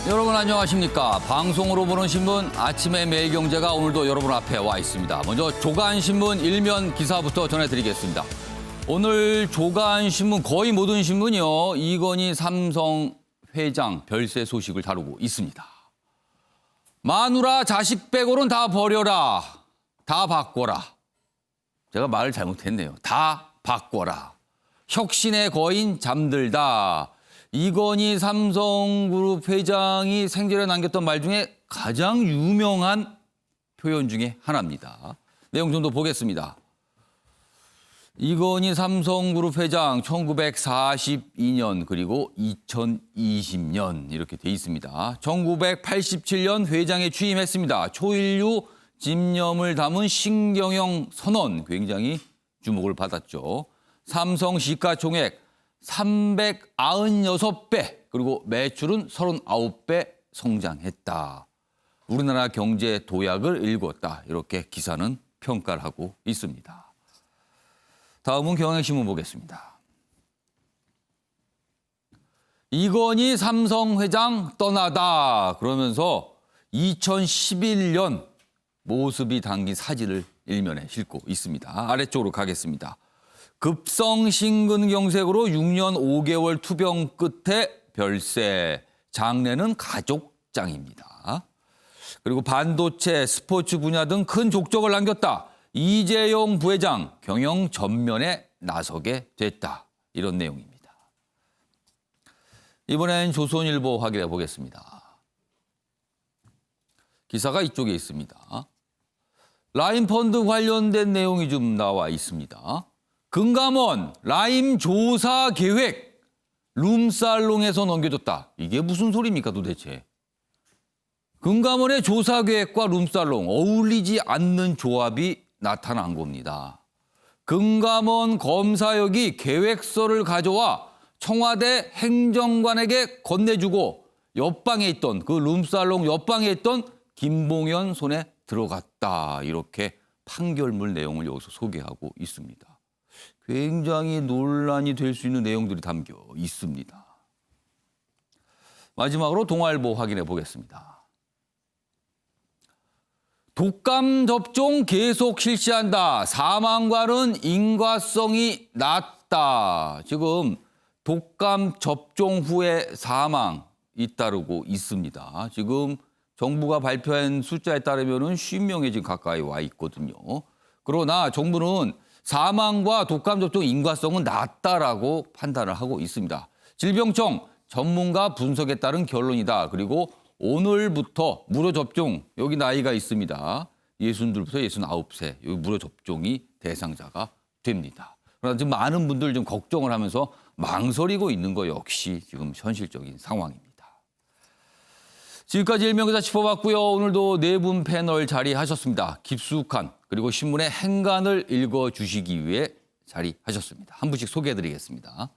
여러분 안녕하십니까. 방송으로 보는 신문 아침의 매일경제가 오늘도 여러분 앞에 와 있습니다. 먼저 조간신문 일면 기사부터 전해드리겠습니다. 오늘 조간신문 거의 모든 신문이요. 이건희 삼성 회장 별세 소식을 다루고 있습니다. 마누라 자식 빼고는 다 버려라. 다 바꿔라. 제가 말을 잘못했네요. 다 바꿔라. 혁신의 거인 잠들다. 이건희 삼성그룹 회장이 생전에 남겼던 말 중에 가장 유명한 표현 중에 하나입니다. 내용 좀 더 보겠습니다. 이건희 삼성그룹 회장 1942년 그리고 2020년 이렇게 돼 있습니다. 1987년 회장에 취임했습니다. 초인류 집념을 담은 신경영 선언 굉장히 주목을 받았죠. 삼성 시가총액 396배 그리고 매출은 39배 성장했다. 우리나라 경제 도약을 일궜다. 이렇게 기사는 평가를 하고 있습니다. 다음은 경향신문 보겠습니다. 이건희 삼성 회장 떠나다 그러면서 2011년 모습이 담긴 사진을 일면에 싣고 있습니다. 아래쪽으로 가겠습니다. 급성심근경색으로 6년 5개월 투병 끝에 별세, 장래는 가족장입니다. 그리고 반도체, 스포츠 분야 등 큰 족적을 남겼다. 이재용 부회장 경영 전면에 나서게 됐다. 이런 내용입니다. 이번엔 조선일보 확인해 보겠습니다. 기사가 이쪽에 있습니다. 라임펀드 관련된 내용이 좀 나와 있습니다. 금감원 라임 조사 계획 룸살롱에서 넘겨줬다. 이게 무슨 소리입니까 도대체. 금감원의 조사 계획과 룸살롱 어울리지 않는 조합이 나타난 겁니다. 금감원 검사역이 계획서를 가져와 청와대 행정관에게 건네주고 옆방에 있던 그 룸살롱 옆방에 있던 김봉현 손에 들어갔다. 이렇게 판결문 내용을 여기서 소개하고 있습니다. 굉장히 논란이 될 수 있는 내용들이 담겨 있습니다. 마지막으로 동아일보 확인해 보겠습니다. 독감 접종 계속 실시한다. 사망과는 인과성이 낮다. 지금 독감 접종 후에 사망 잇따르고 있습니다. 지금 정부가 발표한 숫자에 따르면 50명에 지금 가까이 와 있거든요. 그러나 정부는 사망과 독감 접종 인과성은 낮다라고 판단을 하고 있습니다. 질병청 전문가 분석에 따른 결론이다. 그리고 오늘부터 무료 접종, 여기 나이가 있습니다. 62부터 69세, 여기 무료 접종이 대상자가 됩니다. 그러나 지금 많은 분들 좀 걱정을 하면서 망설이고 있는 거 역시 지금 현실적인 상황입니다. 지금까지 일명기사 짚어봤고요. 오늘도 네 분 패널 자리하셨습니다. 깊숙한 그리고 신문의 행간을 읽어주시기 위해 자리하셨습니다. 한 분씩 소개해드리겠습니다.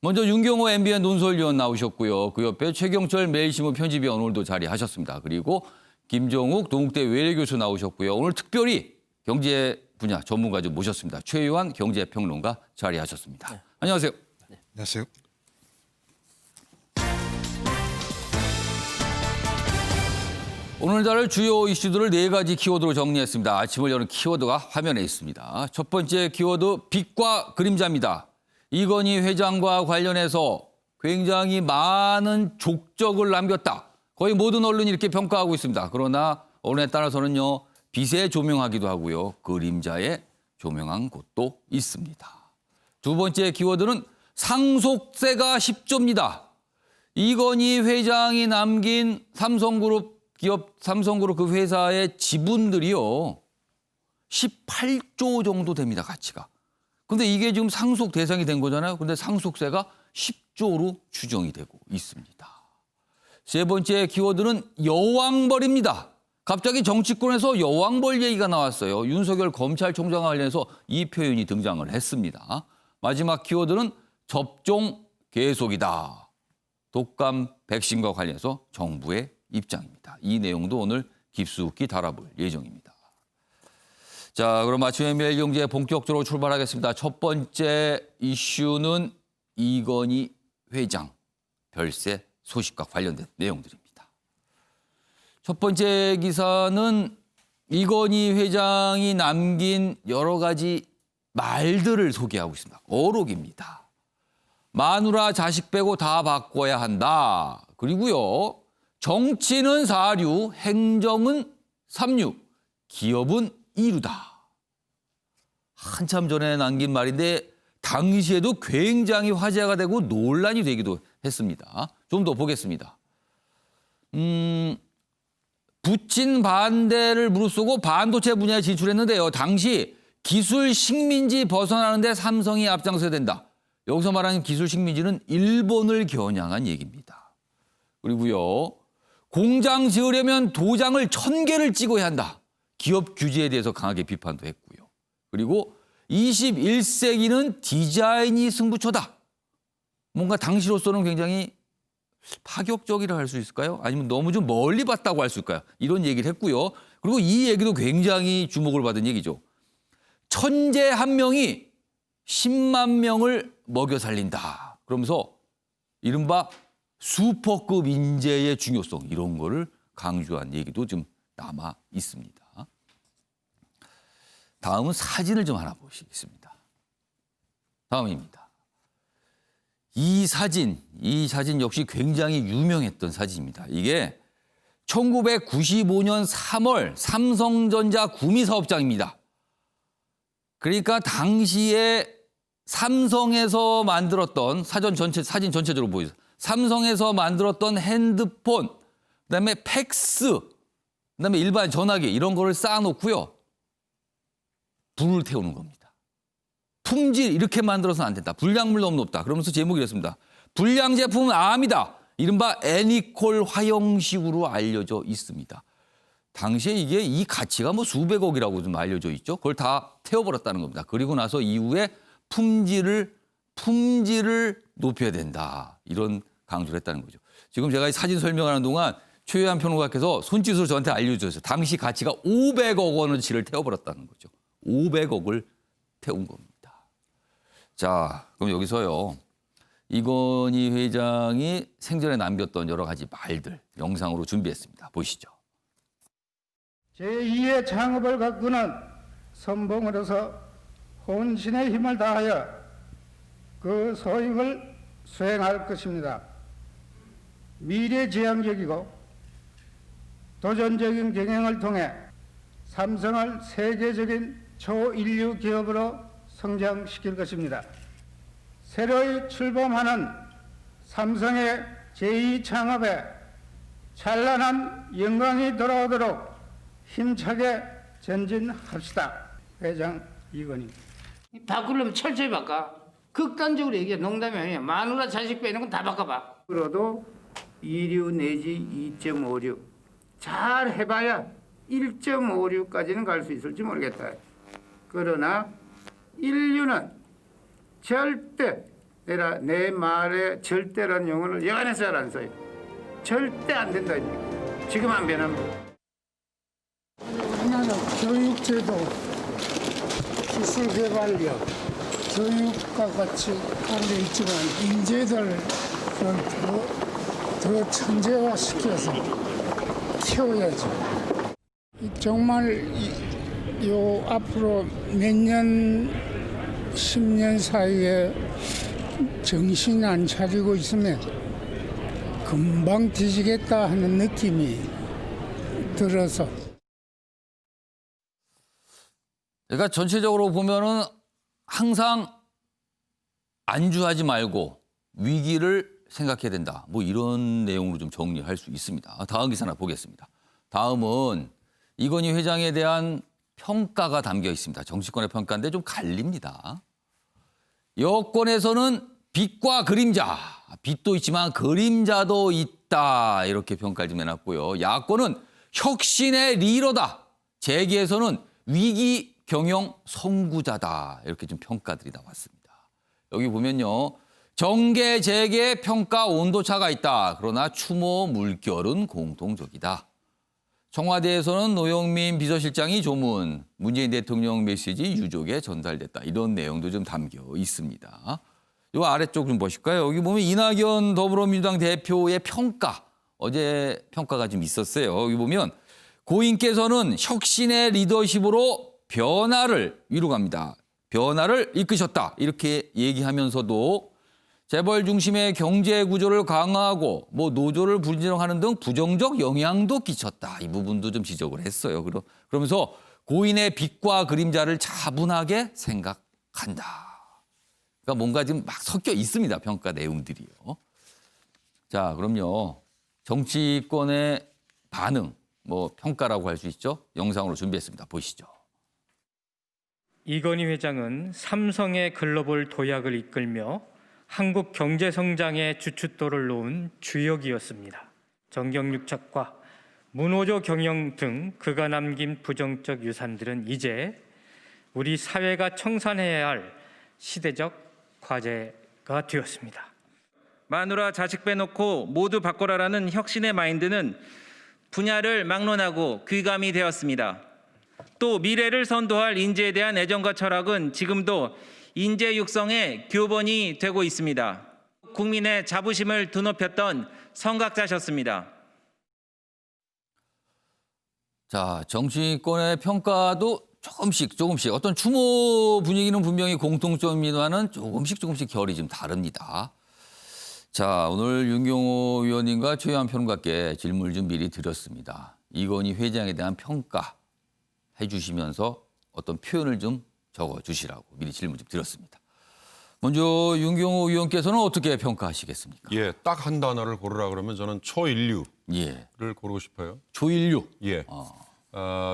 먼저 윤경호 MBN 논설위원 나오셨고요. 그 옆에 최경철 매일신문 편집위원 오늘도 자리하셨습니다. 그리고 김정욱 동국대 외래교수 나오셨고요. 오늘 특별히 경제 분야 전문가 좀 모셨습니다. 최유한 경제평론가 자리하셨습니다. 네. 안녕하세요. 네. 안녕하세요. 오늘 다룰 주요 이슈들을 네 가지 키워드로 정리했습니다. 아침을 여는 키워드가 화면에 있습니다. 첫 번째 키워드 빛과 그림자입니다. 이건희 회장과 관련해서 굉장히 많은 족적을 남겼다. 거의 모든 언론이 이렇게 평가하고 있습니다. 그러나 언론에 따라서는요. 빛에 조명하기도 하고요. 그림자에 조명한 곳도 있습니다. 두 번째 키워드는 상속세가 10조입니다. 이건희 회장이 남긴 삼성그룹 그 회사의 지분들이요. 18조 정도 됩니다. 가치가. 근데 이게 지금 상속 대상이 된 거잖아요. 근데 상속세가 10조로 추정이 되고 있습니다. 세 번째 키워드는 여왕벌입니다. 갑자기 정치권에서 여왕벌 얘기가 나왔어요. 윤석열 검찰총장과 관련해서 이 표현이 등장을 했습니다. 마지막 키워드는 접종 계속이다. 독감 백신과 관련해서 정부의 입장입니다. 이 내용도 오늘 깊숙이 다뤄볼 예정입니다. 자, 그럼 아침의 매일경제 본격적으로 출발하겠습니다. 첫 번째 이슈는 이건희 회장 별세 소식과 관련된 내용들입니다. 첫 번째 기사는 이건희 회장이 남긴 여러 가지 말들을 소개하고 있습니다. 어록입니다. 마누라 자식 빼고 다 바꿔야 한다. 그리고요. 정치는 4류, 행정은 3류, 기업은 2류다. 한참 전에 남긴 말인데 당시에도 굉장히 화제가 되고 논란이 되기도 했습니다. 좀 더 보겠습니다. 부친 반대를 무릅쓰고 반도체 분야에 진출했는데요. 당시 기술 식민지 벗어나는데 삼성이 앞장서야 된다. 여기서 말하는 기술 식민지는 일본을 겨냥한 얘기입니다. 그리고요. 공장 지으려면 도장을 1000개를 찍어야 한다. 기업 규제에 대해서 강하게 비판도 했고요. 그리고 21세기는 디자인이 승부처다. 뭔가 당시로서는 굉장히 파격적이라 할 수 있을까요? 아니면 너무 좀 멀리 봤다고 할 수 있을까요? 이런 얘기를 했고요. 그리고 이 얘기도 굉장히 주목을 받은 얘기죠. 천재 한 명이 10만 명을 먹여 살린다. 그러면서 이른바 슈퍼급 인재의 중요성 이런 거를 강조한 얘기도 좀 남아 있습니다. 다음은 사진을 좀 하나 보시겠습니다. 다음입니다. 이 사진 역시 굉장히 유명했던 사진입니다. 이게 1995년 3월 삼성전자 구미사업장입니다. 그러니까 당시에 삼성에서 만들었던 사진 전체적으로 보여요. 삼성에서 만들었던 핸드폰, 그다음에 팩스, 그다음에 일반 전화기 이런 거를 쌓아놓고요. 불을 태우는 겁니다. 품질 이렇게 만들어서는 안 된다. 불량물 너무 높다. 그러면서 제목이 이랬습니다. 불량 제품은 암이다. 이른바 애니콜 화형식으로 알려져 있습니다. 당시에 이게 이 가치가 뭐 수백억이라고 좀 알려져 있죠. 그걸 다 태워버렸다는 겁니다. 그리고 나서 이후에 품질을 높여야 된다. 이런 강조를 했다는 거죠. 지금 제가 이 사진 설명하는 동안 최유한 평론가께서 손짓으로 저한테 알려주셨어요. 당시 가치가 500억 원어치를 태워버렸다는 거죠. 500억을 태운 겁니다. 자, 그럼 여기서요. 이건희 회장이 생전에 남겼던 여러 가지 말들 영상으로 준비했습니다. 보시죠. 제2의 창업을 가꾸는 선봉으로서 혼신의 힘을 다하여 그 소임을 수행할 것입니다. 미래지향적이고 도전적인 경영을 통해 삼성을 세계적인 초인류 기업으로 성장시킬 것입니다. 새로이 출범하는 삼성의 제2창업에 찬란한 영광이 돌아오도록 힘차게 전진합시다. 회장 이건희. 바꾸려면 철저히 바꿔. 극단적으로 얘기해. 농담이 아니야. 마누라 자식 빼는 건 다 바꿔봐. 그래도 2류 내지 2.5류. 잘 해봐야 1.5류까지는 갈 수 있을지 모르겠다. 그러나 1류는 절대, 내 말에 절대라는 용어를 여간해서 잘 안 써요. 절대 안 된다. 지금 안 변합니다. 우리나라 교육제도, 기술개발력, 교육과 같이 하는 있지만 인재들을 더 천재화시켜서 키워야죠. 정말 요 앞으로 몇 년, 10년 사이에 정신 안 차리고 있으면 금방 뒤지겠다 하는 느낌이 들어서. 그러니까 전체적으로 보면은 항상 안주하지 말고 위기를 생각해야 된다. 뭐 이런 내용으로 좀 정리할 수 있습니다. 다음 기사 하나 보겠습니다. 다음은 이건희 회장에 대한 평가가 담겨 있습니다. 정치권의 평가인데 좀 갈립니다. 여권에서는 빛과 그림자, 빛도 있지만 그림자도 있다. 이렇게 평가를 좀 해놨고요. 야권은 혁신의 리더다. 재계에서는 위기 경영 선구자다. 이렇게 좀 평가들이 나왔습니다. 여기 보면요. 정계, 재계, 평가 온도차가 있다. 그러나 추모, 물결은 공통적이다. 청와대에서는 노영민 비서실장이 조문, 문재인 대통령 메시지 유족에 전달됐다. 이런 내용도 좀 담겨 있습니다. 이 아래쪽 좀 보실까요? 여기 보면 이낙연 더불어민주당 대표의 평가 어제 평가가 좀 있었어요. 여기 보면 고인께서는 혁신의 리더십으로 변화를 이루갑니다. 변화를 이끄셨다. 이렇게 얘기하면서도 재벌 중심의 경제 구조를 강화하고 뭐 노조를 불진정하는 등 부정적 영향도 끼쳤다. 이 부분도 좀 지적을 했어요. 그러면서 고인의 빛과 그림자를 차분하게 생각한다. 그러니까 뭔가 지금 막 섞여 있습니다. 평가 내용들이요. 자, 그럼요. 정치권의 반응, 뭐 평가라고 할 수 있죠. 영상으로 준비했습니다. 보시죠. 이건희 회장은 삼성의 글로벌 도약을 이끌며 한국 경제 성장의 주춧돌을 놓은 주역이었습니다. 정경유착과 문호조 경영 등 그가 남긴 부정적 유산들은 이제 우리 사회가 청산해야 할 시대적 과제가 되었습니다. 마누라 자식 빼놓고 모두 바꿔라라는 혁신의 마인드는 분야를 막론하고 귀감이 되었습니다. 또 미래를 선도할 인재에 대한 애정과 철학은 지금도 인재 육성의 교본이 되고 있습니다. 국민의 자부심을 드높였던 성각자셨습니다. 자, 정치권의 평가도 조금씩 어떤 추모 분위기는 분명히 공통점이지만은 조금씩 결이 좀 다릅니다. 자, 오늘 윤경호 위원님과 최유한 평론가께 질문을 좀 미리 드렸습니다. 이건희 회장에 대한 평가 해주시면서 어떤 표현을 좀 적어주시라고 미리 질문 좀 드렸습니다. 먼저 윤경호 위원께서는 어떻게 평가하시겠습니까? 예, 딱 한 단어를 고르라 그러면 저는 초인류를 예, 고르고 싶어요. 조인류. 예.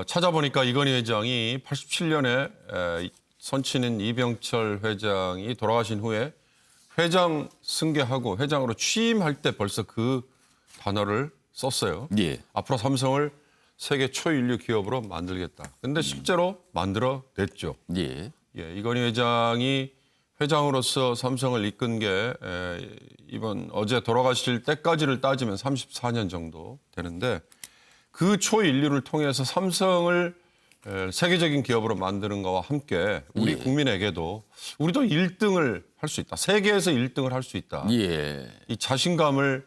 찾아보니까 이건희 회장이 87년에 선친인 이병철 회장이 돌아가신 후에 회장 승계하고 회장으로 취임할 때 벌써 그 단어를 썼어요. 예, 앞으로 삼성을 세계 초인류 기업으로 만들겠다. 근데 실제로 만들어냈죠. 예, 예, 이건희 회장이 회장으로서 삼성을 이끈 게 이번 어제 돌아가실 때까지를 따지면 34년 정도 되는데 그 초인류를 통해서 삼성을 세계적인 기업으로 만드는 것과 함께 우리 예. 국민에게도 우리도 1등을 할 수 있다. 세계에서 1등을 할 수 있다. 예, 이 자신감을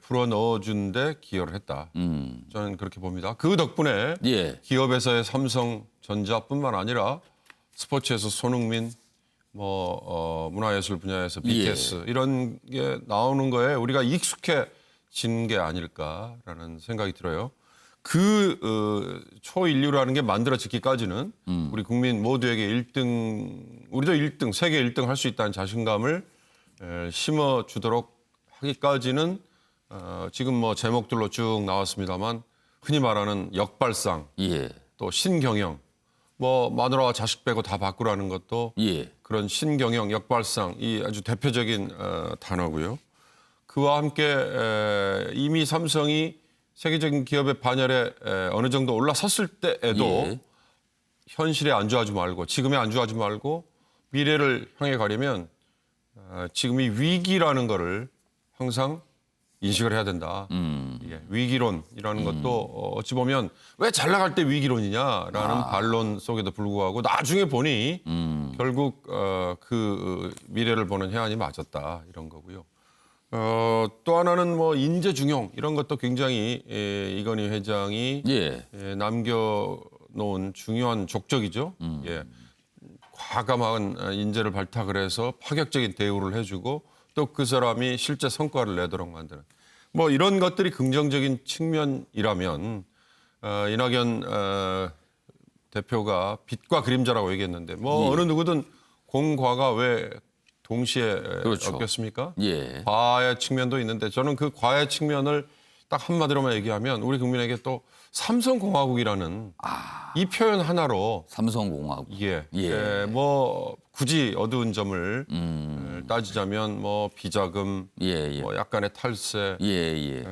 불어넣어준 데 기여를 했다. 저는 그렇게 봅니다. 그 덕분에 예, 기업에서의 삼성전자뿐만 아니라 스포츠에서 손흥민, 문화예술 분야에서 BTS 이런 게 나오는 거에 우리가 익숙해진 게 아닐까라는 생각이 들어요. 그 초인류라는 게 만들어지기까지는 우리 국민 모두에게 1등, 우리도 1등, 세계 1등 할 수 있다는 자신감을 심어주도록 하기까지는 지금 뭐 제목들로 쭉 나왔습니다만 흔히 말하는 역발상, 예, 또 신경영, 마누라와 자식 빼고 다 바꾸라는 것도 예, 그런 신경영, 역발상 이 아주 대표적인 단어고요. 그와 함께 이미 삼성이 세계적인 기업의 반열에 어느 정도 올라섰을 때에도 예. 현실에 안주하지 말고 지금에 안주하지 말고 미래를 향해 가려면 지금 이 위기라는 거를 항상 인식을 해야 된다. 예, 위기론이라는 것도 어찌 보면 왜 잘 나갈 때 위기론이냐라는 반론 속에도 불구하고 나중에 보니 결국 그 미래를 보는 해안이 맞았다 이런 거고요. 또 하나는 인재 중용 이런 것도 굉장히 이건희 회장이 예, 남겨놓은 중요한 족적이죠. 예, 과감한 인재를 발탁을 해서 파격적인 대우를 해주고 또 그 사람이 실제 성과를 내도록 만드는 이런 것들이 긍정적인 측면이라면 이낙연 대표가 빛과 그림자라고 얘기했는데 어느 누구든 공과가 왜 동시에 그렇죠. 없겠습니까? 예, 과의 측면도 있는데 저는 그 과의 측면을 딱 한마디로만 얘기하면 우리 국민에게 또 삼성공화국이라는 이 표현 하나로 삼성공화국. 예, 예. 굳이 어두운 점을 따지자면 비자금, 예, 예, 약간의 탈세, 예, 예,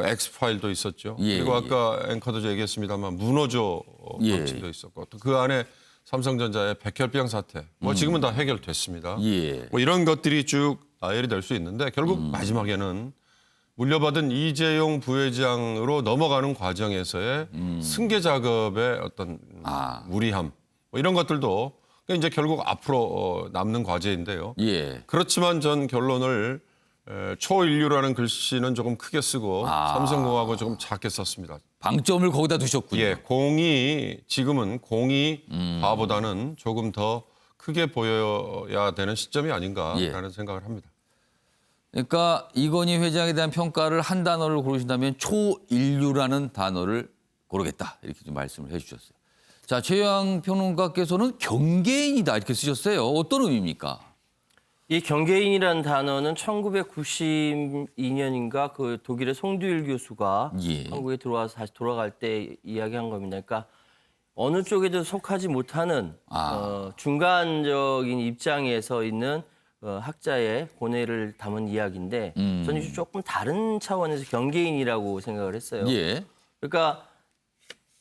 엑스파일도 있었죠. 예, 그리고 예. 아까 앵커도 얘기했습니다만 문호조 예. 정치도 있었고 또 그 안에 삼성전자의 백혈병 사태, 지금은 다 해결됐습니다. 예, 이런 것들이 쭉 나열이 될 수 있는데 결국 마지막에는 물려받은 이재용 부회장으로 넘어가는 과정에서의 승계 작업의 어떤 무리함 이런 것들도 이제 결국 앞으로 남는 과제인데요. 예, 그렇지만 전 결론을 초인류라는 글씨는 조금 크게 쓰고 삼성공하고 조금 작게 썼습니다. 방점을 거기다 두셨군요. 예, 지금은 공이 과보다는 조금 더 크게 보여야 되는 시점이 아닌가라는 생각을 합니다. 그러니까 이건희 회장에 대한 평가를 한 단어를 고르신다면 초인류라는 단어를 고르겠다 이렇게 좀 말씀을 해주셨어요. 자, 최영 평론가께서는 경계인이다 이렇게 쓰셨어요. 어떤 의미입니까? 이 경계인이라는 단어는 1992년인가 그 독일의 송두일 교수가 한국에 들어와서 다시 돌아갈 때 이야기한 겁니다. 그러니까 어느 쪽에도 속하지 못하는 중간적인 입장에 서 있는 학자의 고뇌를 담은 이야기인데 저는 조금 다른 차원에서 경계인이라고 생각을 했어요. 예. 그러니까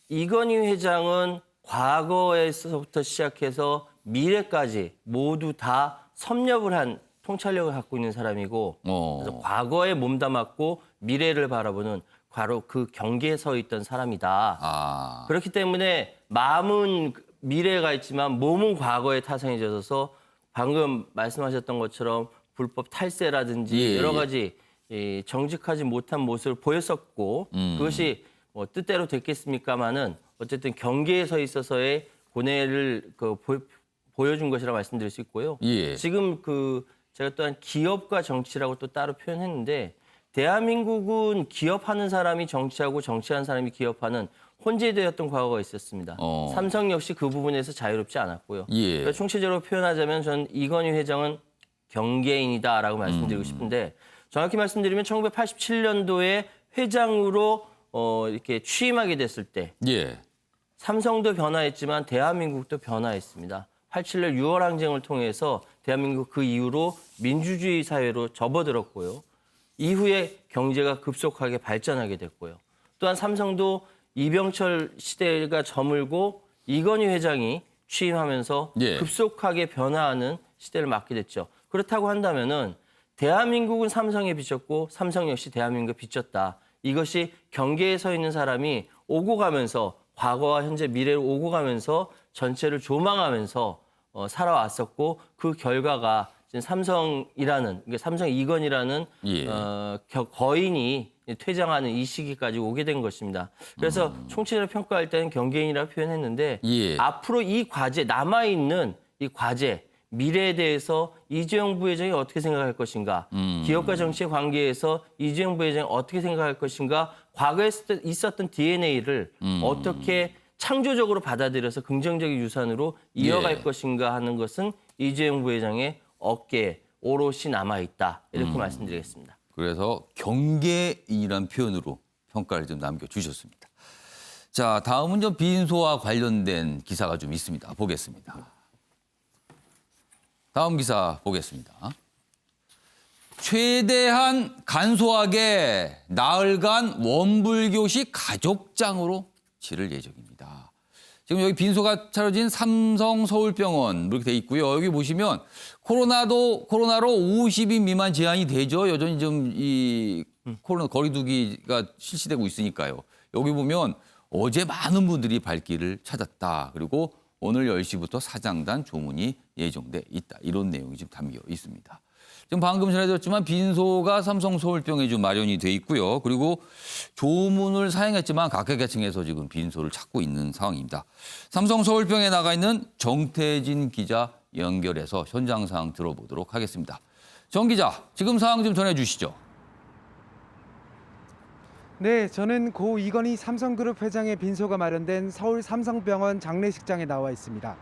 이건희 회장은 과거에서부터 시작해서 미래까지 모두 다 섭렵을 한 통찰력을 갖고 있는 사람이고 그래서 과거에 몸담았고 미래를 바라보는 바로 그 경계에 서 있던 사람이다. 그렇기 때문에 마음은 미래가 있지만 몸은 과거에 타성에 젖어서 방금 말씀하셨던 것처럼 불법 탈세라든지 여러 가지 정직하지 못한 모습을 보였었고 그것이 뭐 뜻대로 됐겠습니까마는 어쨌든 경계에 서 있어서의 고뇌를 보여준 것이라고 말씀드릴 수 있고요. 지금 제가 또한 기업과 정치라고 또 따로 표현했는데 대한민국은 기업하는 사람이 정치하고 정치하는 사람이 기업하는 혼재되었던 과거가 있었습니다. 삼성 역시 그 부분에서 자유롭지 않았고요. 그러니까 총체적으로 표현하자면 저는 이건희 회장은 경계인이다라고 말씀드리고 싶은데 정확히 말씀드리면 1987년도에 회장으로 이렇게 취임하게 됐을 때 삼성도 변화했지만 대한민국도 변화했습니다. 87년 6월 항쟁을 통해서 대한민국 그 이후로 민주주의 사회로 접어들었고요. 이후에 경제가 급속하게 발전하게 됐고요. 또한 삼성도 이병철 시대가 저물고 이건희 회장이 취임하면서 급속하게 변화하는 시대를 맞게 됐죠. 그렇다고 한다면은 대한민국은 삼성에 비쳤고 삼성 역시 대한민국에 비쳤다. 이것이 경계에 서 있는 사람이 오고 가면서 과거와 현재 미래를 오고 가면서 전체를 조망하면서 살아왔었고 그 결과가 지금 삼성이라는 삼성 이건이라는 거인이 퇴장하는 이 시기까지 오게 된 것입니다. 그래서 총체적으로 평가할 때는 경계인이라고 표현했는데 앞으로 이 과제 남아있는 이 과제 미래에 대해서 이재용 부회장이 어떻게 생각할 것인가 기업과 정치의 관계에서 이재용 부회장이 어떻게 생각할 것인가 과거에 있었던 DNA를 어떻게 창조적으로 받아들여서 긍정적인 유산으로 이어갈 것인가 하는 것은 이재용 부회장의 어깨에 오롯이 남아있다 이렇게 말씀드리겠습니다. 그래서 경계인이란 표현으로 평가를 좀 남겨주셨습니다. 자, 다음은 좀 빈소와 관련된 기사가 좀 있습니다. 보겠습니다. 다음 기사 보겠습니다. 최대한 간소하게 나흘간 원불교식 가족장으로 치를 예정입니다. 지금 여기 빈소가 차려진 삼성 서울병원 이렇게 돼 있고요. 여기 보시면 코로나로 50인 미만 제한이 되죠. 여전히 좀 이 코로나 거리두기가 실시되고 있으니까요. 여기 보면 어제 많은 분들이 발길을 찾았다. 그리고 오늘 10시부터 사장단 조문이 예정돼 있다. 이런 내용이 지금 담겨 있습니다. 지금 방금 전해드렸지만 빈소가 삼성 서울병에 좀 마련이 돼 있고요. 그리고 조문을 사용했지만 각계계층에서 지금 빈소를 찾고 있는 상황입니다. 삼성 서울병에 나가 있는 정태진 기자 연결해서 현장 상황 들어보도록 하겠습니다. 정 기자, 지금 상황 좀 전해주시죠. 네, 저는 고 이건희 삼성그룹 회장의 빈소가 마련된 서울 삼성병원 장례식장에 나와 있습니다.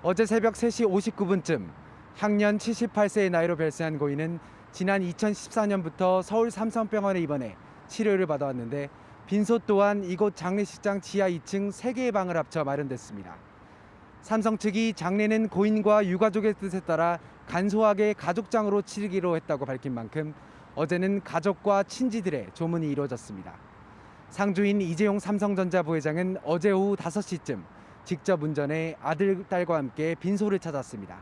어제 새벽 3시 59분쯤 향년 78세의 나이로 별세한 고인은 지난 2014년부터 서울 삼성병원에 입원해 치료를 받아왔는데 빈소 또한 이곳 장례식장 지하 2층 3개의 방을 합쳐 마련됐습니다. 삼성 측이 장례는 고인과 유가족의 뜻에 따라 간소하게 가족장으로 치르기로 했다고 밝힌 만큼 어제는 가족과 친지들의 조문이 이루어졌습니다. 상주인 이재용 삼성전자 부회장은 어제 오후 5시쯤 직접 운전해 아들, 딸과 함께 빈소를 찾았습니다.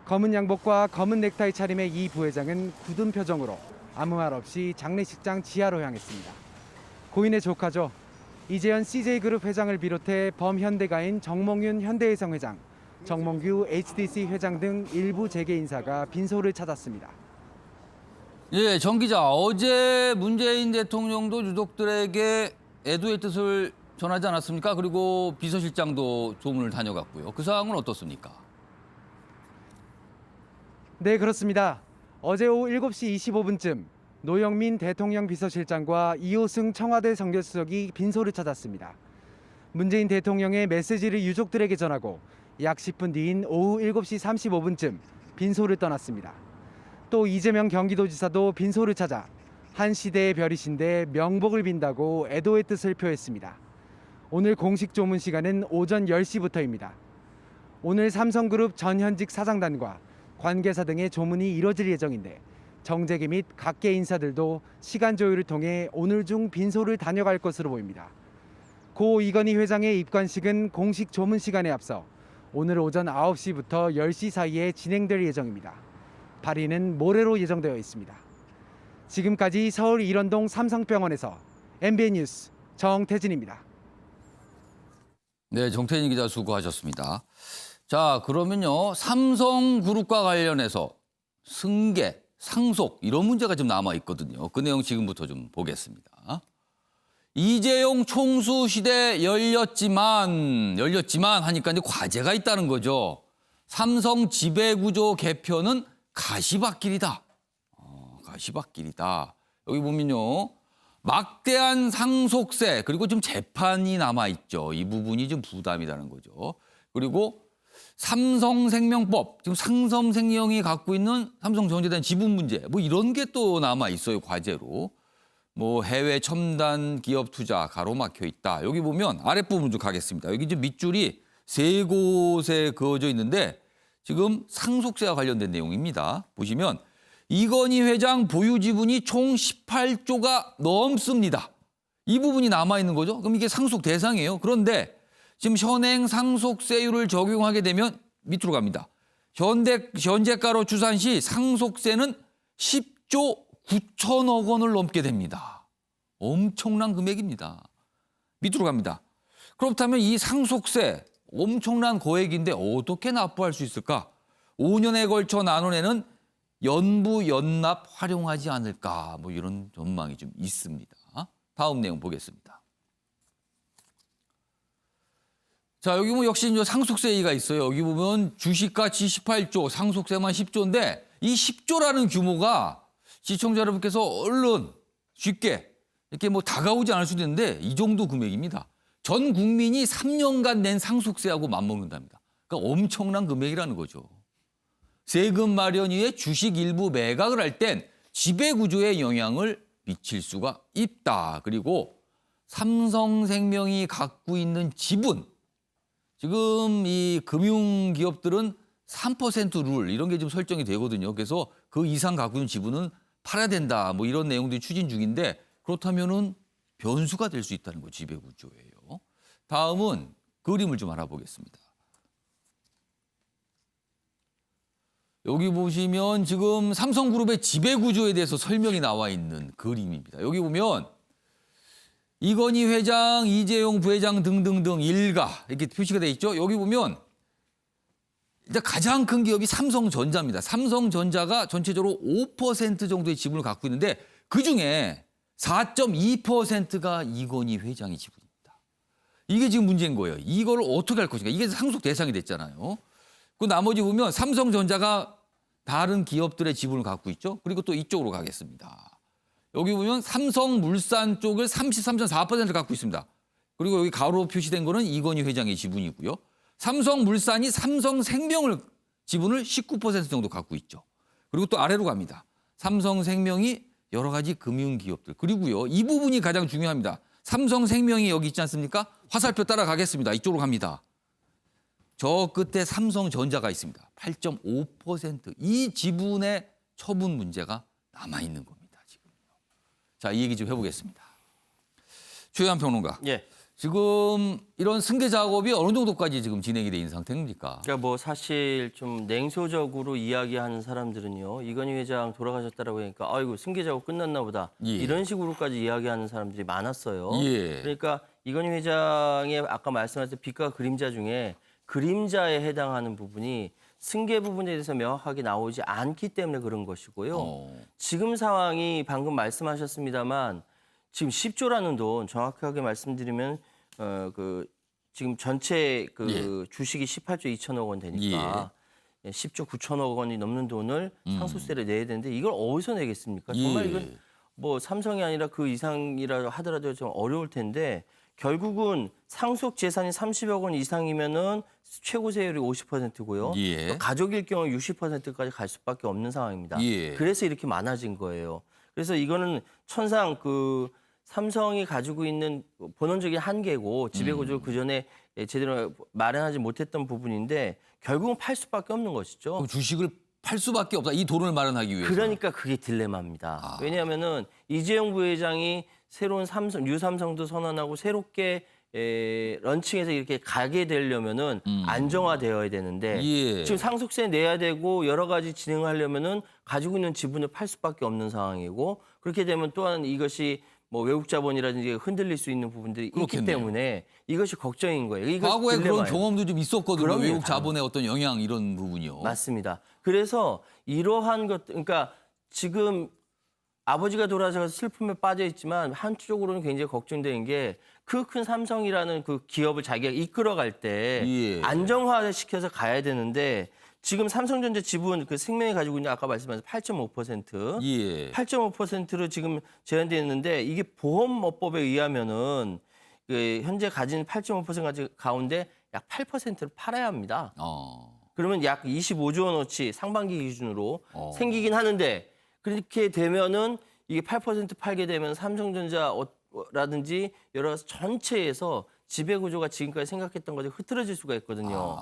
검은 양복과 검은 넥타이 차림의 이 부회장은 굳은 표정으로 아무 말 없이 장례식장 지하로 향했습니다. 고인의 조카죠. 이재현 CJ그룹 회장을 비롯해 범현대가인 정몽윤 현대해상 회장, 정몽규 HDC 회장 등 일부 재계 인사가 빈소를 찾았습니다. 예, 정 기자, 어제 문재인 대통령도 유족들에게 애도의 뜻을 전하지 않았습니까? 그리고 비서실장도 조문을 다녀갔고요. 그 상황은 어떻습니까? 네, 그렇습니다. 어제 오후 7시 25분쯤 노영민 대통령 비서실장과 이호승 청와대 정교수석이 빈소를 찾았습니다. 문재인 대통령의 메시지를 유족들에게 전하고 약 10분 뒤인 오후 7시 35분쯤 빈소를 떠났습니다. 또 이재명 경기도지사도 빈소를 찾아 한 시대의 별이신데 명복을 빈다고 애도의 뜻을 표했습니다. 오늘 공식 조문 시간은 오전 10시부터입니다. 오늘 삼성그룹 전현직 사장단과 관계사 등의 조문이 이뤄질 예정인데 정재계 및 각계 인사들도 시간 조율을 통해 오늘 중 빈소를 다녀갈 것으로 보입니다. 고 이건희 회장의 입관식은 공식 조문 시간에 앞서 오늘 오전 9시부터 10시 사이에 진행될 예정입니다. 발의는 모레로 예정되어 있습니다. 지금까지 서울 일원동 삼성병원에서 MBN 뉴스 정태진입니다. 네, 정태진 기자 수고하셨습니다. 자, 그러면요. 삼성그룹과 관련해서 승계, 상속 이런 문제가 좀 남아 있거든요. 그 내용 지금부터 좀 보겠습니다. 이재용 총수 시대 열렸지만 하니까 이제 과제가 있다는 거죠. 삼성 지배구조 개편은 가시밭길이다. 가시밭길이다. 여기 보면요. 막대한 상속세 그리고 좀 재판이 남아 있죠. 이 부분이 좀 부담이라는 거죠. 그리고 삼성생명법, 지금 삼성생명이 갖고 있는 삼성전자단 지분 문제, 뭐 이런 게 또 남아 있어요, 과제로. 뭐 해외 첨단 기업 투자 가로막혀 있다. 여기 보면 아랫부분 좀 가겠습니다. 여기 이제 밑줄이 세 곳에 그어져 있는데 지금 상속세와 관련된 내용입니다. 보시면 이건희 회장 보유 지분이 총 18조가 넘습니다. 이 부분이 남아 있는 거죠. 그럼 이게 상속 대상이에요. 그런데 지금 현행 상속세율을 적용하게 되면 밑으로 갑니다. 현재가로 추산 시 상속세는 10조 9천억 원을 넘게 됩니다. 엄청난 금액입니다. 밑으로 갑니다. 그렇다면 이 상속세 엄청난 거액인데 어떻게 납부할 수 있을까? 5년에 걸쳐 나눠내는 연부 연납 활용하지 않을까? 뭐 이런 전망이 좀 있습니다. 다음 내용 보겠습니다. 자, 여기 뭐 역시 이제 상속세 얘기가 있어요. 여기 보면 주식가치 18조, 상속세만 10조인데 이 10조라는 규모가 시청자 여러분께서 얼른 쉽게 이렇게 뭐 다가오지 않을 수도 있는데 이 정도 금액입니다. 전 국민이 3년간 낸 상속세하고 맞먹는답니다. 그러니까 엄청난 금액이라는 거죠. 세금 마련 이후에 주식 일부 매각을 할 땐 지배구조에 영향을 미칠 수가 있다. 그리고 삼성생명이 갖고 있는 지분, 지금 이 금융기업들은 3% 룰 이런 게 좀 설정이 되거든요. 그래서 그 이상 갖고 있는 지분은 팔아야 된다. 뭐 이런 내용들이 추진 중인데 그렇다면은 변수가 될 수 있다는 거 지배구조예요. 다음은 그림을 좀 알아보겠습니다. 여기 보시면 지금 삼성그룹의 지배구조에 대해서 설명이 나와 있는 그림입니다. 여기 보면 이건희 회장, 이재용 부회장 등등등 일가 이렇게 표시가 돼 있죠. 여기 보면 일단 가장 큰 기업이 삼성전자입니다. 삼성전자가 전체적으로 5% 정도의 지분을 갖고 있는데 그중에 4.2%가 이건희 회장의 지분입니다. 이게 지금 문제인 거예요. 이걸 어떻게 할 것인가. 이게 상속 대상이 됐잖아요. 그 나머지 보면 삼성전자가 다른 기업들의 지분을 갖고 있죠. 그리고 또 이쪽으로 가겠습니다. 여기 보면 삼성물산 쪽을 33.4%를 갖고 있습니다. 그리고 여기 가로 표시된 거는 이건희 회장의 지분이고요. 삼성물산이 삼성생명을 지분을 19% 정도 갖고 있죠. 그리고 또 아래로 갑니다. 삼성생명이 여러 가지 금융기업들. 그리고요. 이 부분이 가장 중요합니다. 삼성생명이 여기 있지 않습니까? 화살표 따라가겠습니다. 이쪽으로 갑니다. 저 끝에 삼성전자가 있습니다. 8.5%. 이 지분의 처분 문제가 남아있는 겁니다. 지금요. 자, 이 얘기 좀 해보겠습니다. 최유한 평론가. 예. 지금 이런 승계 작업이 어느 정도까지 지금 진행이 돼 있는 상태입니까? 그러니까 뭐 사실 좀 냉소적으로 이야기하는 사람들은요. 이건희 회장 돌아가셨다라고 하니까 아이고 승계 작업 끝났나 보다. 예. 이런 식으로까지 이야기하는 사람들이 많았어요. 예. 그러니까 이건희 회장의 아까 말씀하신 빛과 그림자 중에 그림자에 해당하는 부분이 승계 부분에 대해서 명확하게 나오지 않기 때문에 그런 것이고요. 지금 상황이 방금 말씀하셨습니다만 지금 10조라는 돈 정확하게 말씀드리면 지금 전체 주식이 18조 2천억 원 되니까 10조 9천억 원이 넘는 돈을 상속세를 내야 되는데 이걸 어디서 내겠습니까? 정말 이건 뭐 삼성이 아니라 그 이상이라 하더라도 좀 어려울 텐데 결국은 상속 재산이 30억 원 이상이면은 최고 세율이 50%고요. 가족일 경우 60%까지 갈 수밖에 없는 상황입니다. 그래서 이렇게 많아진 거예요. 그래서 이거는 천상 삼성이 가지고 있는 본원적인 한계고 지배구조 그 전에 제대로 마련하지 못했던 부분인데 결국은 팔 수밖에 없는 것이죠. 그럼 주식을 팔 수밖에 없다. 이 돈을 마련하기 위해서. 그러니까 그게 딜레마입니다. 왜냐하면은 이재용 부회장이 새로운 뉴삼성도 선언하고 새롭게 런칭해서 이렇게 가게 되려면은 안정화되어야 되는데 지금 상속세 내야 되고 여러 가지 진행하려면은 가지고 있는 지분을 팔 수밖에 없는 상황이고 그렇게 되면 또한 이것이 뭐 외국 자본이라든지 흔들릴 수 있는 부분들이 있기 때문에 이것이 걱정인 거예요. 과거에 그런 경험도 좀 있었거든요. 그럼요, 외국 자본의 어떤 영향 이런 부분이요. 맞습니다. 그래서 이러한 것, 그러니까 지금 아버지가 돌아가셔서 슬픔에 빠져 있지만 한쪽으로는 굉장히 걱정되는 게 그 큰 삼성이라는 그 기업을 자기가 이끌어갈 때 안정화시켜서 가야 되는데 지금 삼성전자 지분 그 생명이 가지고 있는 아까 말씀하신 8.5%, 8.5%로 지금 제한되어 있는데 이게 보험업법에 의하면은 그 현재 가진 8.5% 가운데 약 8%를 팔아야 합니다. 그러면 약 25조 원어치 상반기 기준으로 생기긴 하는데 그렇게 되면은 이게 8% 팔게 되면 삼성전자라든지 여러 가지 전체에서 지배구조가 지금까지 생각했던 것이 흐트러질 수가 있거든요.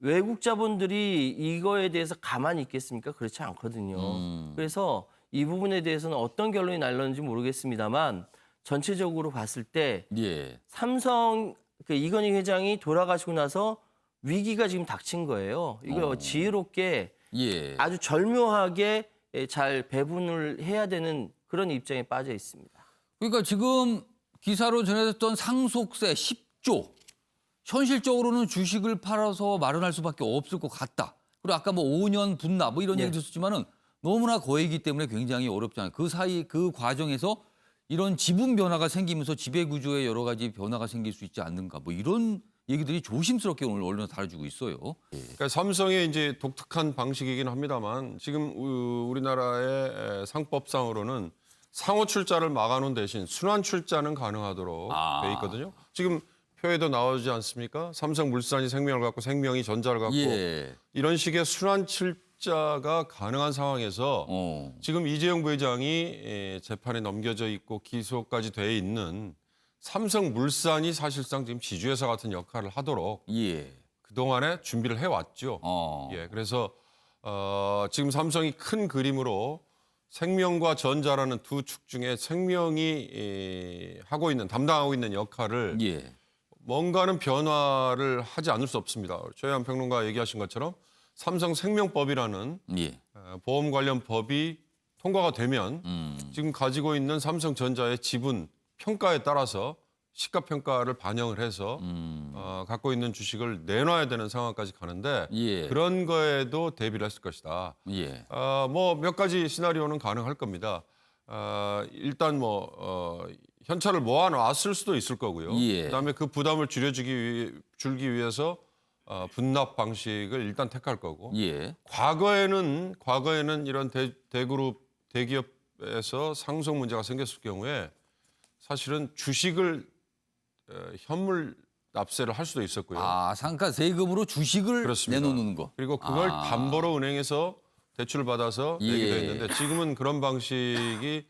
외국 자본들이 이거에 대해서 가만히 있겠습니까? 그렇지 않거든요. 그래서 이 부분에 대해서는 어떤 결론이 날렸는지 모르겠습니다만 전체적으로 봤을 때 삼성 이건희 회장이 돌아가시고 나서 위기가 지금 닥친 거예요. 이거 지혜롭게 아주 절묘하게 잘 배분을 해야 되는 그런 입장에 빠져 있습니다. 그러니까 지금 기사로 전해졌던 상속세 10조. 현실적으로는 주식을 팔아서 마련할 수밖에 없을 것 같다. 그리고 아까 뭐 5년 분납 뭐 이런 얘기도 있었지만은 너무나 거액이기 때문에 굉장히 어렵잖아요. 그 사이 그 과정에서 이런 지분 변화가 생기면서 지배 구조에 여러 가지 변화가 생길 수 있지 않는가 뭐 이런 얘기들이 조심스럽게 오늘 언론에 다뤄지고 있어요. 그러니까 삼성의 이제 독특한 방식이긴 합니다만 지금 우리나라의 상법상으로는 상호 출자를 막아놓은 대신 순환 출자는 가능하도록 돼 있거든요. 지금 표에도 나오지 않습니까? 삼성물산이 생명을 갖고 생명이 전자를 갖고 이런 식의 순환 출자가 가능한 상황에서 지금 이재용 부회장이 재판에 넘겨져 있고 기소까지 돼 있는 삼성물산이 사실상 지금 지주회사 같은 역할을 하도록 그동안에 준비를 해왔죠. 그래서 지금 삼성이 큰 그림으로 생명과 전자라는 두 축 중에 생명이 담당하고 있는 역할을 뭔가는 변화를 하지 않을 수 없습니다. 최현 평론가 얘기하신 것처럼 삼성생명법이라는 보험 관련 법이 통과가 되면 지금 가지고 있는 삼성전자의 지분 평가에 따라서 시가평가를 반영을 해서 갖고 있는 주식을 내놔야 되는 상황까지 가는데 그런 거에도 대비를 했을 것이다. 뭐 몇 가지 시나리오는 가능할 겁니다. 일단 현찰을 모아놨을 수도 있을 거고요. 그다음에 그 부담을 줄기 위해서 분납 방식을 일단 택할 거고. 과거에는 이런 대그룹 대기업에서 상속 문제가 생겼을 경우에 사실은 주식을 현물 납세를 할 수도 있었고요. 상가 세금으로 주식을 그렇습니다. 내놓는 거. 그리고 그걸 담보로 은행에서 대출을 받아서 내기도 했는데 지금은 그런 방식이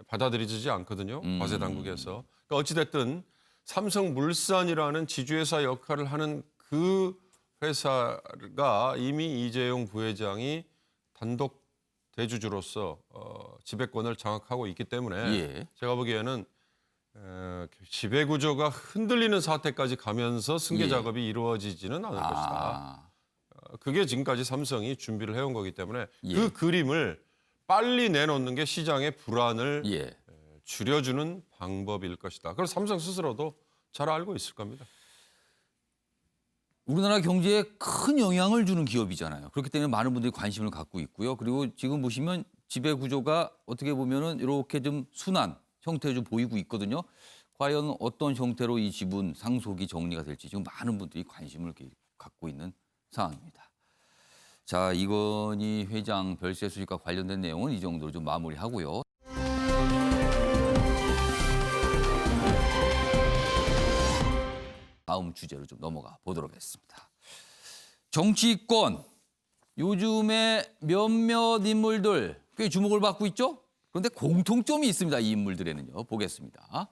받아들여지지 않거든요. 과세 당국에서. 그러니까 어찌됐든 삼성물산이라는 지주회사 역할을 하는 그 회사가 이미 이재용 부회장이 단독 대주주로서 지배권을 장악하고 있기 때문에 제가 보기에는 지배구조가 흔들리는 사태까지 가면서 승계 작업이 이루어지지는 않을 것이다. 그게 지금까지 삼성이 준비를 해온 거기 때문에 그 그림을 빨리 내놓는 게 시장의 불안을 줄여주는 방법일 것이다. 그걸 삼성 스스로도 잘 알고 있을 겁니다. 우리나라 경제에 큰 영향을 주는 기업이잖아요. 그렇기 때문에 많은 분들이 관심을 갖고 있고요. 그리고 지금 보시면 지배 구조가 어떻게 보면은 이렇게 좀 순환 형태로 좀 보이고 있거든요. 과연 어떤 형태로 이 지분 상속이 정리가 될지 지금 많은 분들이 관심을 갖고 있는 상황입니다. 자, 이건희 회장 별세 수식과 관련된 내용은 이 정도로 좀 마무리하고요. 다음 주제로 좀 넘어가 보도록 하겠습니다. 정치권, 요즘에 몇몇 인물들 꽤 주목을 받고 있죠? 그런데 공통점이 있습니다. 이 인물들에는요. 보겠습니다.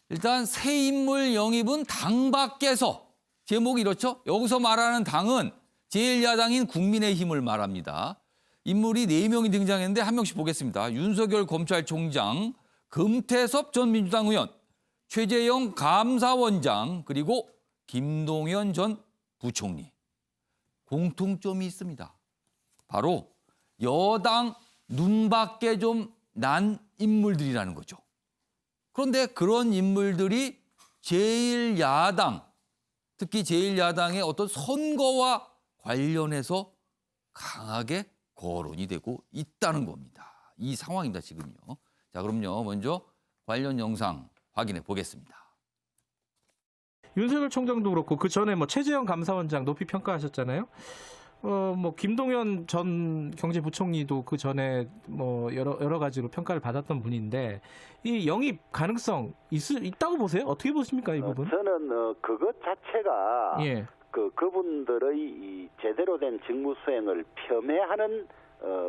일단 새 인물 영입은 당 밖에서. 제목이 이렇죠? 여기서 말하는 당은 제1야당인 국민의힘을 말합니다. 인물이 4명이 등장했는데 한 명씩 보겠습니다. 윤석열 검찰총장, 금태섭 전 민주당 의원, 최재형 감사원장, 그리고 김동연 전 부총리. 공통점이 있습니다. 바로 여당 눈밖에 좀 난 인물들이라는 거죠. 그런데 그런 인물들이 제1야당, 특히 제1야당의 어떤 선거와 관련해서 강하게 거론이 되고 있다는 겁니다. 이 상황입니다, 지금요. 자, 그럼요. 먼저 관련 영상 확인해 보겠습니다. 윤석열 총장도 그렇고 그 전에 뭐 최재형 감사원장 높이 평가하셨잖아요. 뭐 김동연 전 경제부총리도 그 전에 뭐 여러 가지로 평가를 받았던 분인데 이 영입 가능성 있다고 보세요? 어떻게 보십니까 이 부분? 저는 그것 자체가 예. 그분들의 이 제대로 된 직무 수행을 폄훼하는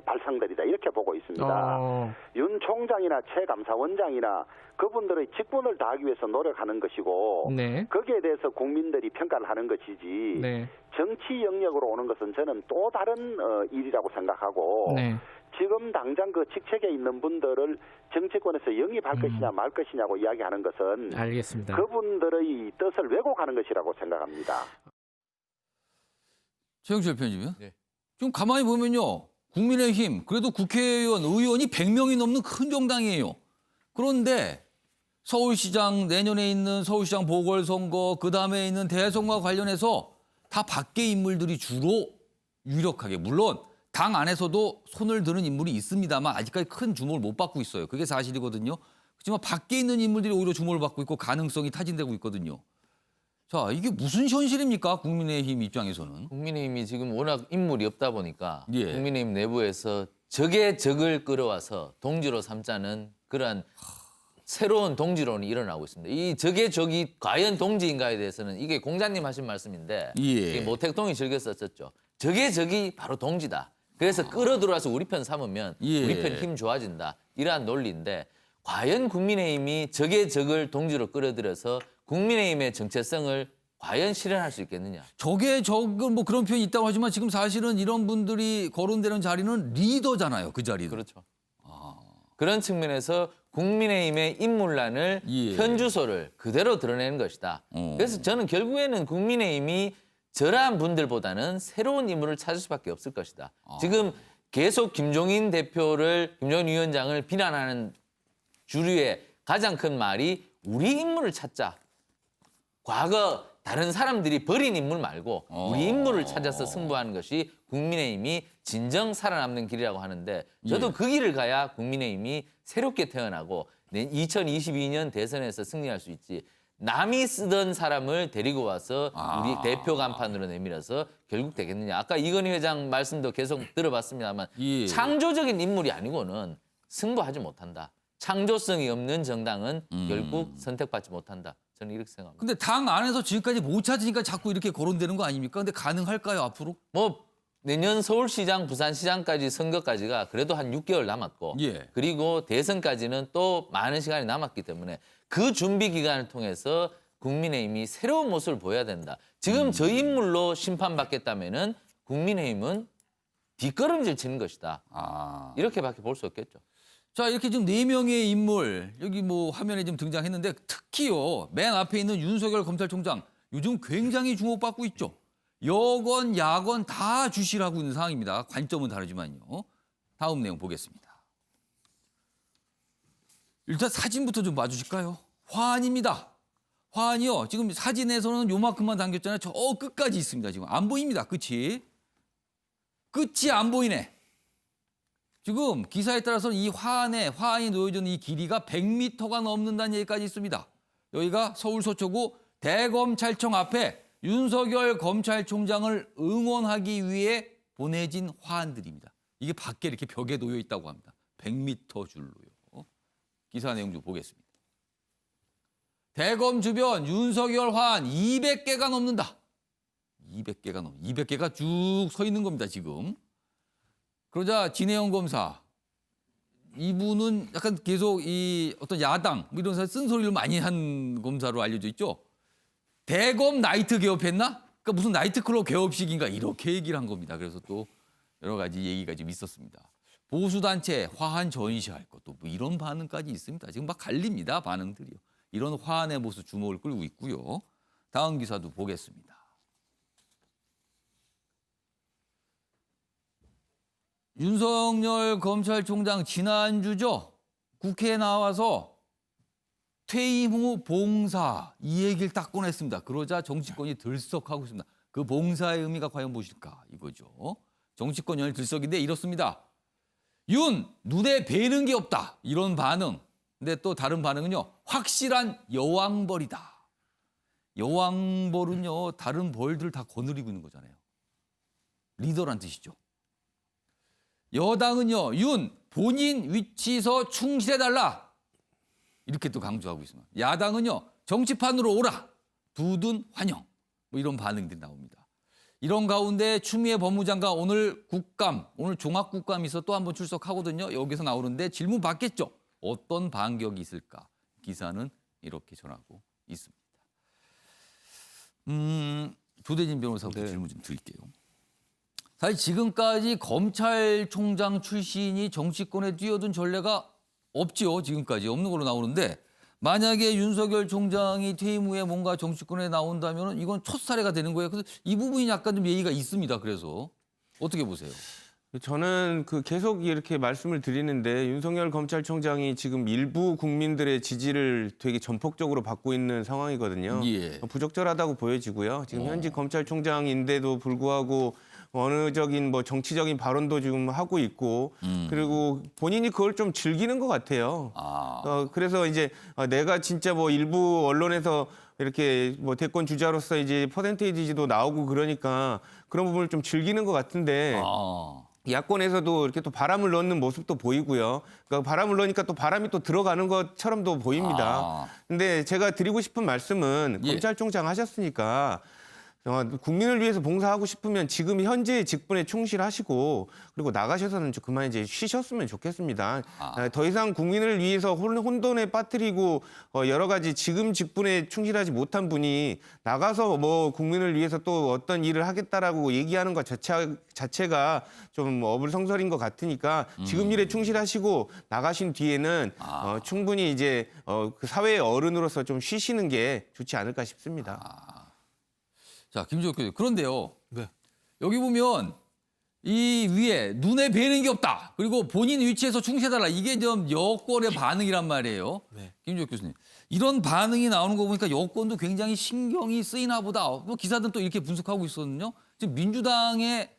발상들이다 이렇게 보고 있습니다. 윤 총장이나 최 감사원장이나 그분들의 직분을 다하기 위해서 노력하는 것이고 네. 거기에 대해서 국민들이 평가를 하는 것이지 네. 정치 영역으로 오는 것은 저는 또 다른 일이라고 생각하고 네. 지금 당장 그 직책에 있는 분들을 정치권에서 영입할 것이냐 말 것이냐고 이야기하는 것은 알겠습니다. 그분들의 뜻을 왜곡하는 것이라고 생각합니다. 최영철 편집이요? 네. 좀 가만히 보면요. 국민의힘, 그래도 국회의원, 의원이 100명이 넘는 큰 정당이에요. 그런데 서울시장, 내년에 있는 서울시장 보궐선거, 그다음에 있는 대선과 관련해서 다 밖의 인물들이 주로 유력하게, 물론 당 안에서도 손을 드는 인물이 있습니다만 아직까지 큰 주목을 못 받고 있어요. 그게 사실이거든요. 그렇지만 밖에 있는 인물들이 오히려 주목을 받고 있고 가능성이 타진되고 있거든요. 자, 이게 무슨 현실입니까? 국민의힘 입장에서는. 국민의힘이 지금 워낙 인물이 없다 보니까 예. 국민의힘 내부에서 적의 적을 끌어와서 동지로 삼자는 그러한 새로운 동지론이 일어나고 있습니다. 이 적의 적이 과연 동지인가에 대해서는 이게 공자님 하신 말씀인데 예. 이게 모택동이 즐겨 썼었죠. 적의 적이 바로 동지다. 그래서 끌어들어와서 우리 편 삼으면 예. 우리 편 힘 좋아진다. 이러한 논리인데 과연 국민의힘이 적의 적을 동지로 끌어들여서 국민의힘의 정체성을 과연 실현할 수 있겠느냐. 적의 적은 뭐 그런 표현이 있다고 하지만 지금 사실은 이런 분들이 거론되는 자리는 리더잖아요. 그 자리는. 그렇죠. 그런 측면에서 국민의힘의 인물란을 예. 현주소를 그대로 드러내는 것이다. 그래서 저는 결국에는 국민의힘이 저러한 분들보다는 새로운 인물을 찾을 수밖에 없을 것이다. 지금 계속 김종인 위원장을 비난하는 주류의 가장 큰 말이 우리 인물을 찾자. 과거 다른 사람들이 버린 인물 말고 우리 인물을 찾아서 승부하는 것이 국민의힘이 진정 살아남는 길이라고 하는데 저도 예. 그 길을 가야 국민의힘이 새롭게 태어나고 2022년 대선에서 승리할 수 있지. 남이 쓰던 사람을 데리고 와서 우리 대표 간판으로 내밀어서 결국 되겠느냐. 아까 이건희 회장 말씀도 계속 들어봤습니다만 예. 창조적인 인물이 아니고는 승부하지 못한다. 창조성이 없는 정당은 결국 선택받지 못한다. 저는 이렇게 생각합니다. 근데 당 안에서 지금까지 못 찾으니까 자꾸 이렇게 거론되는 거 아닙니까? 근데 가능할까요, 앞으로? 뭐 내년 서울시장, 부산시장까지 선거까지가 그래도 한 6개월 남았고 예. 그리고 대선까지는 또 많은 시간이 남았기 때문에 그 준비 기간을 통해서 국민의힘이 새로운 모습을 보여야 된다. 지금 저 인물로 심판받겠다면은 국민의힘은 뒷걸음질 치는 것이다. 이렇게밖에 볼 수 없겠죠. 자, 이렇게 지금 4명의 인물 여기 뭐 화면에 지금 등장했는데 특히요 맨 앞에 있는 윤석열 검찰총장 요즘 굉장히 주목받고 있죠. 여건 야건 다 주시를 하고 있는 상황입니다. 관점은 다르지만요. 다음 내용 보겠습니다. 일단 사진부터 좀 봐주실까요? 화환입니다. 화환이요. 지금 사진에서는 요만큼만 담겼잖아요. 저 끝까지 있습니다. 지금 안 보입니다. 끝이 안 보이네. 지금 기사에 따라서는 이 화환이 놓여져 있는 이 길이가 100m가 넘는다는 얘기까지 있습니다. 여기가 서울 서초구 대검찰청 앞에 윤석열 검찰총장을 응원하기 위해 보내진 화환들입니다. 이게 밖에 이렇게 벽에 놓여 있다고 합니다. 100m 줄로요. 기사 내용 좀 보겠습니다. 대검 주변 윤석열 화환 200개가 넘는다. 200개가 쭉 서 있는 겁니다, 지금. 그러자 진해영 검사, 이분은 약간 계속 이 어떤 야당 이런 쓴소리를 많이 한 검사로 알려져 있죠. 대검 나이트 개업했나? 그러니까 무슨 나이트클럽 개업식인가 이렇게 얘기를 한 겁니다. 그래서 또 여러 가지 얘기가 좀 있었습니다. 보수단체 화환 전시할 것도 뭐 이런 반응까지 있습니다. 지금 막 갈립니다, 반응들이요. 이런 화환의 모습 주목을 끌고 있고요. 다음 기사도 보겠습니다. 윤석열 검찰총장 지난주죠. 국회에 나와서 퇴임 후 봉사 이 얘기를 딱 꺼냈습니다. 그러자 정치권이 들썩하고 있습니다. 그 봉사의 의미가 과연 무엇일까 이거죠. 정치권 연일 들썩인데 이렇습니다. 윤 눈에 뵈는 게 없다 이런 반응. 근데 또 다른 반응은요. 확실한 여왕벌이다. 여왕벌은요. 다른 벌들 다 거느리고 있는 거잖아요. 리더란 뜻이죠. 여당은요. 윤 본인 위치에서 충실해달라. 이렇게 또 강조하고 있습니다. 야당은요. 정치판으로 오라. 두둔 환영. 뭐 이런 반응들이 나옵니다. 이런 가운데 추미애 법무장관 오늘 종합국감에서 또 한 번 출석하거든요. 여기서 나오는데 질문 받겠죠. 어떤 반격이 있을까? 기사는 이렇게 전하고 있습니다. 조대진 변호사부터 질문 좀 드릴게요. 사실 지금까지 검찰총장 출신이 정치권에 뛰어든 전례가 없죠. 지금까지 없는 걸로 나오는데 만약에 윤석열 총장이 퇴임 후에 뭔가 정치권에 나온다면 이건 첫 사례가 되는 거예요. 그래서 이 부분이 약간 좀 예의가 있습니다. 그래서 어떻게 보세요? 저는 계속 이렇게 말씀을 드리는데 윤석열 검찰총장이 지금 일부 국민들의 지지를 되게 전폭적으로 받고 있는 상황이거든요. 예. 부적절하다고 보여지고요. 지금 현직 검찰총장인데도 불구하고 언어적인 정치적인 발언도 지금 하고 있고 그리고 본인이 그걸 좀 즐기는 것 같아요. 그래서 이제 내가 진짜 일부 언론에서 이렇게 대권 주자로서 이제 퍼센테이지도 나오고 그러니까 그런 부분을 좀 즐기는 것 같은데 야권에서도 이렇게 또 바람을 넣는 모습도 보이고요. 그러니까 바람을 넣으니까 또 바람이 또 들어가는 것처럼도 보입니다. 근데 제가 드리고 싶은 말씀은 검찰총장 하셨으니까 국민을 위해서 봉사하고 싶으면 지금 현재 직분에 충실하시고 그리고 나가셔서는 좀 그만 이제 쉬셨으면 좋겠습니다. 더 이상 국민을 위해서 혼돈에 빠뜨리고 여러 가지 지금 직분에 충실하지 못한 분이 나가서 국민을 위해서 또 어떤 일을 하겠다라고 얘기하는 것 자체가 좀 어불성설인 것 같으니까 지금 일에 충실하시고 나가신 뒤에는 충분히 이제 그 사회의 어른으로서 좀 쉬시는 게 좋지 않을까 싶습니다. 자, 김주혁 교수. 그런데요. 여기 보면 이 위에 눈에 뵈는 게 없다. 그리고 본인 위치에서 충실해달라. 이게 좀 여권의 반응이란 말이에요. 김주혁 교수님. 이런 반응이 나오는 거 보니까 여권도 굉장히 신경이 쓰이나 보다. 기사들은 또 이렇게 분석하고 있었거든요. 지금 민주당의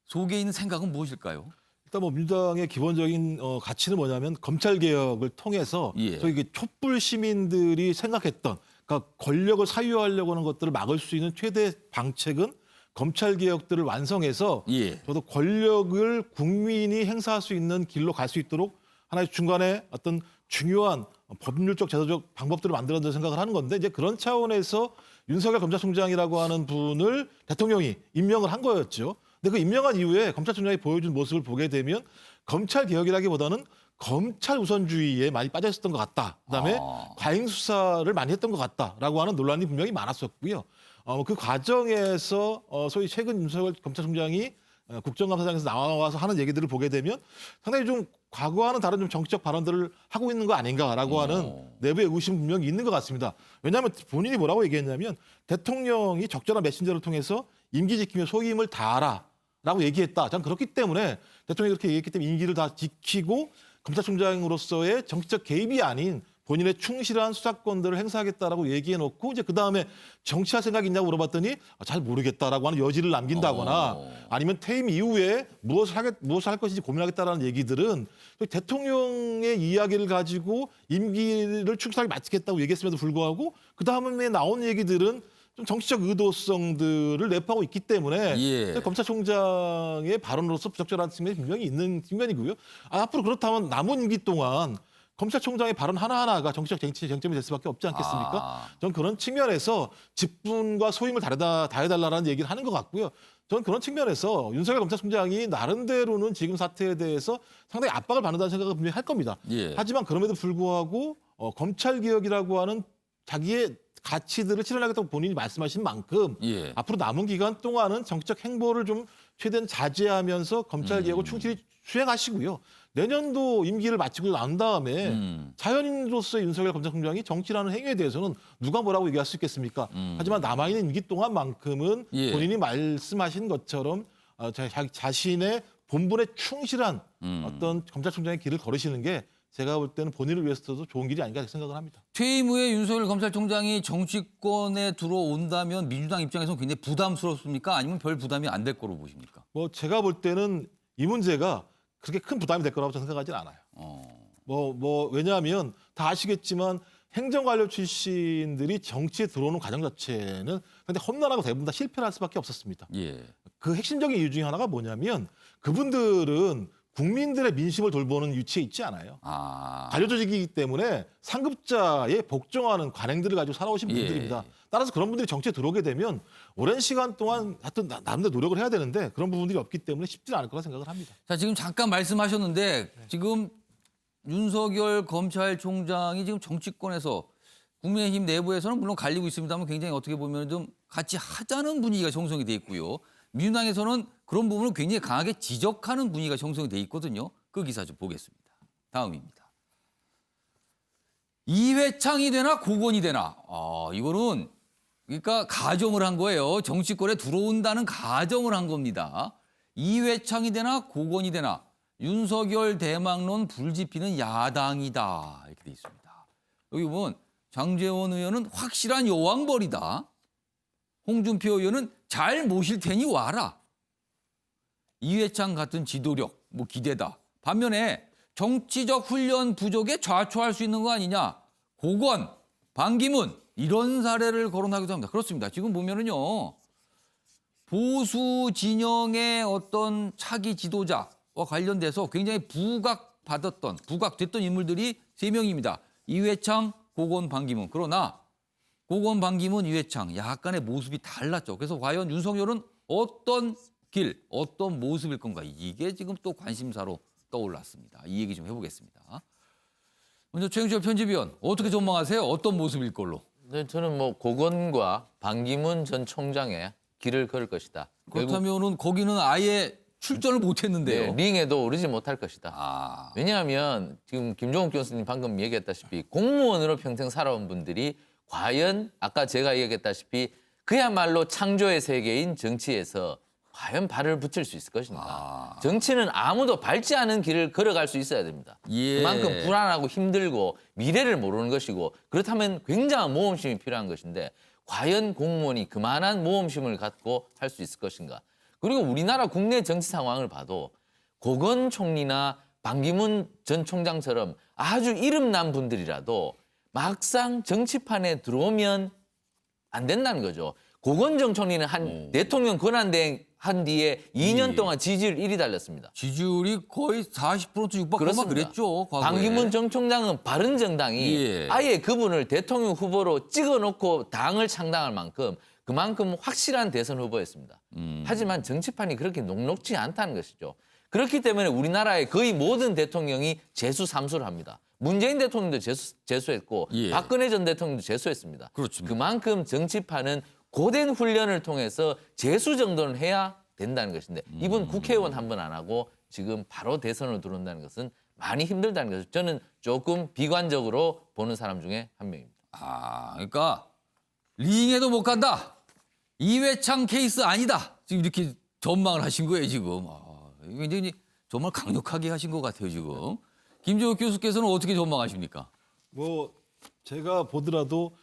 속에 있는 생각은 무엇일까요? 일단 민주당의 기본적인 가치는 뭐냐면 검찰개혁을 통해서 저희 촛불 시민들이 생각했던 그러니까 권력을 사유하려고 하는 것들을 막을 수 있는 최대 방책은 검찰개혁들을 완성해서 저도 권력을 국민이 행사할 수 있는 길로 갈 수 있도록 하나의 중간에 어떤 중요한 법률적 제도적 방법들을 만들어낸다고 생각을 하는 건데 이제 그런 차원에서 윤석열 검찰총장이라고 하는 분을 대통령이 임명을 한 거였죠. 근데 그 임명한 이후에 검찰총장이 보여준 모습을 보게 되면 검찰개혁이라기보다는 검찰 우선주의에 많이 빠져 있었던 것 같다. 그다음에 과잉 수사를 많이 했던 것 같다라고 하는 논란이 분명히 많았었고요. 그 과정에서 소위 최근 윤석열 검찰총장이 국정감사장에서 나와서 하는 얘기들을 보게 되면 상당히 좀 과거와는 다른 좀 정치적 발언들을 하고 있는 거 아닌가라고 하는 내부의 의심이 분명히 있는 것 같습니다. 왜냐하면 본인이 뭐라고 얘기했냐면 대통령이 적절한 메신저를 통해서 임기 지키며 소임을 다하라라고 얘기했다. 전 그렇기 때문에 대통령이 그렇게 얘기했기 때문에 임기를 다 지키고 검찰총장으로서의 정치적 개입이 아닌 본인의 충실한 수사권들을 행사하겠다라고 얘기해놓고 이제 그 다음에 정치할 생각이 있냐고 물어봤더니 잘 모르겠다라고 하는 여지를 남긴다거나 아니면 퇴임 이후에 무엇을 할 것인지 고민하겠다라는 얘기들은 대통령의 이야기를 가지고 임기를 충실하게 마치겠다고 얘기했음에도 불구하고 그 다음에 나온 얘기들은 좀 정치적 의도성들을 내포하고 있기 때문에 검찰총장의 발언으로서 부적절한 측면이 분명히 있는 측면이고요. 앞으로 그렇다면 남은 임기 동안 검찰총장의 발언 하나하나가 정치적 쟁점이 될 수밖에 없지 않겠습니까? 저는 그런 측면에서 직분과 소임을 다해달라는 얘기를 하는 것 같고요. 저는 그런 측면에서 윤석열 검찰총장이 나름대로는 지금 사태에 대해서 상당히 압박을 받는다는 생각을 분명히 할 겁니다. 하지만 그럼에도 불구하고 검찰개혁이라고 하는 자기의 가치들을 실현하겠다고 본인이 말씀하신 만큼 앞으로 남은 기간 동안은 정치적 행보를 좀 최대한 자제하면서 검찰개혁을 충실히 수행하시고요. 내년도 임기를 마치고 난 다음에 자연인으로서의 윤석열 검찰총장이 정치라는 행위에 대해서는 누가 뭐라고 얘기할 수 있겠습니까? 하지만 남아있는 임기 동안만큼은 본인이 말씀하신 것처럼 자신의 본분에 충실한 어떤 검찰총장의 길을 걸으시는 게 제가 볼 때는 본인을 위해서도 좋은 길이 아닌가 생각을 합니다. 퇴임 후에 윤석열 검찰총장이 정치권에 들어온다면 민주당 입장에서는 굉장히 부담스럽습니까? 아니면 별 부담이 안 될 거로 보십니까? 뭐 제가 볼 때는 이 문제가 그렇게 큰 부담이 될 거라고 저는 생각하진 않아요. 왜냐하면 다 아시겠지만 행정관료 출신들이 정치에 들어오는 과정 자체는 근데 험난하고 대부분 다 실패를 할 수밖에 없었습니다. 그 핵심적인 이유 중에 하나가 뭐냐면 그분들은 국민들의 민심을 돌보는 위치에 있지 않아요. 관료 조직이기 때문에 상급자에 복종하는 관행들을 가지고 살아오신 분들입니다. 따라서 그런 분들이 정치에 들어오게 되면 오랜 시간 동안 하여튼 나름대로 노력을 해야 되는데 그런 부분들이 없기 때문에 쉽지 않을 거라 생각을 합니다. 자, 지금 잠깐 말씀하셨는데 지금 윤석열 검찰총장이 지금 정치권에서 국민의힘 내부에서는 물론 갈리고 있습니다만 굉장히 어떻게 보면 좀 같이 하자는 분위기가 형성이 돼 있고요. 민주당에서는 그런 부분을 굉장히 강하게 지적하는 분위기가 형성이 돼 있거든요. 그 기사 좀 보겠습니다. 다음입니다. 이회창이 되나 고건이 되나. 이거는 그러니까 가정을 한 거예요. 정치권에 들어온다는 가정을 한 겁니다. 이회창이 되나 고건이 되나. 윤석열 대망론 불지피는 야당이다. 이렇게 돼 있습니다. 여기 보면 장제원 의원은 확실한 여왕벌이다. 홍준표 의원은 잘 모실 테니 와라. 이회창 같은 지도력, 기대다. 반면에 정치적 훈련 부족에 좌초할 수 있는 거 아니냐. 고건, 반기문 이런 사례를 거론하기도 합니다. 그렇습니다. 지금 보면은요. 보수 진영의 어떤 차기 지도자와 관련돼서 굉장히 부각됐던 인물들이 3명입니다. 이회창, 고건, 반기문. 그러나 고건, 반기문, 이회창 약간의 모습이 달랐죠. 그래서 과연 윤석열은 어떤 길, 어떤 모습일 건가. 이게 지금 또 관심사로 떠올랐습니다. 이 얘기 좀 해보겠습니다. 먼저 최영철 편집위원 어떻게 전망하세요? 어떤 모습일 걸로? 네, 저는 고건과 반기문 전 총장의 길을 걸을 것이다. 그렇다면은 거기는 아예 출전을 못했는데요. 네, 링에도 오르지 못할 것이다. 왜냐하면 지금 김종욱 교수님 방금 얘기했다시피 공무원으로 평생 살아온 분들이 과연 아까 제가 얘기했다시피 그야말로 창조의 세계인 정치에서 과연 발을 붙일 수 있을 것인가. 정치는 아무도 밟지 않은 길을 걸어갈 수 있어야 됩니다. 그만큼 불안하고 힘들고 미래를 모르는 것이고 그렇다면 굉장한 모험심이 필요한 것인데 과연 공무원이 그만한 모험심을 갖고 할 수 있을 것인가. 그리고 우리나라 국내 정치 상황을 봐도 고건 총리나 반기문 전 총장처럼 아주 이름난 분들이라도 막상 정치판에 들어오면 안 된다는 거죠. 고건 전 총리는 대통령 권한대행 한 뒤에 2년 동안 지지율 1위 달렸습니다. 지지율이 거의 40% 육박하면 그랬죠. 과거에. 반기문 전 총장은 바른정당이 아예 그분을 대통령 후보로 찍어놓고 당을 창당할 만큼 그만큼 확실한 대선 후보였습니다. 하지만 정치판이 그렇게 녹록지 않다는 것이죠. 그렇기 때문에 우리나라의 거의 모든 대통령이 재수 삼수를 합니다. 문재인 대통령도 재수했고 박근혜 전 대통령도 재수했습니다. 그렇습니다. 그만큼 정치판은 고된 훈련을 통해서 재수 정도는 해야 된다는 것인데 이분 국회의원 한 번 안 하고 지금 바로 대선으로 들어온다는 것은 많이 힘들다는 것을 저는 조금 비관적으로 보는 사람 중에 한 명입니다. 그러니까 링에도 못 간다. 이회창 케이스 아니다. 지금 이렇게 전망을 하신 거예요, 지금. 굉장히 정말 강력하게 하신 것 같아요, 지금. 김종욱 교수께서는 어떻게 전망하십니까? 뭐 제가 보더라도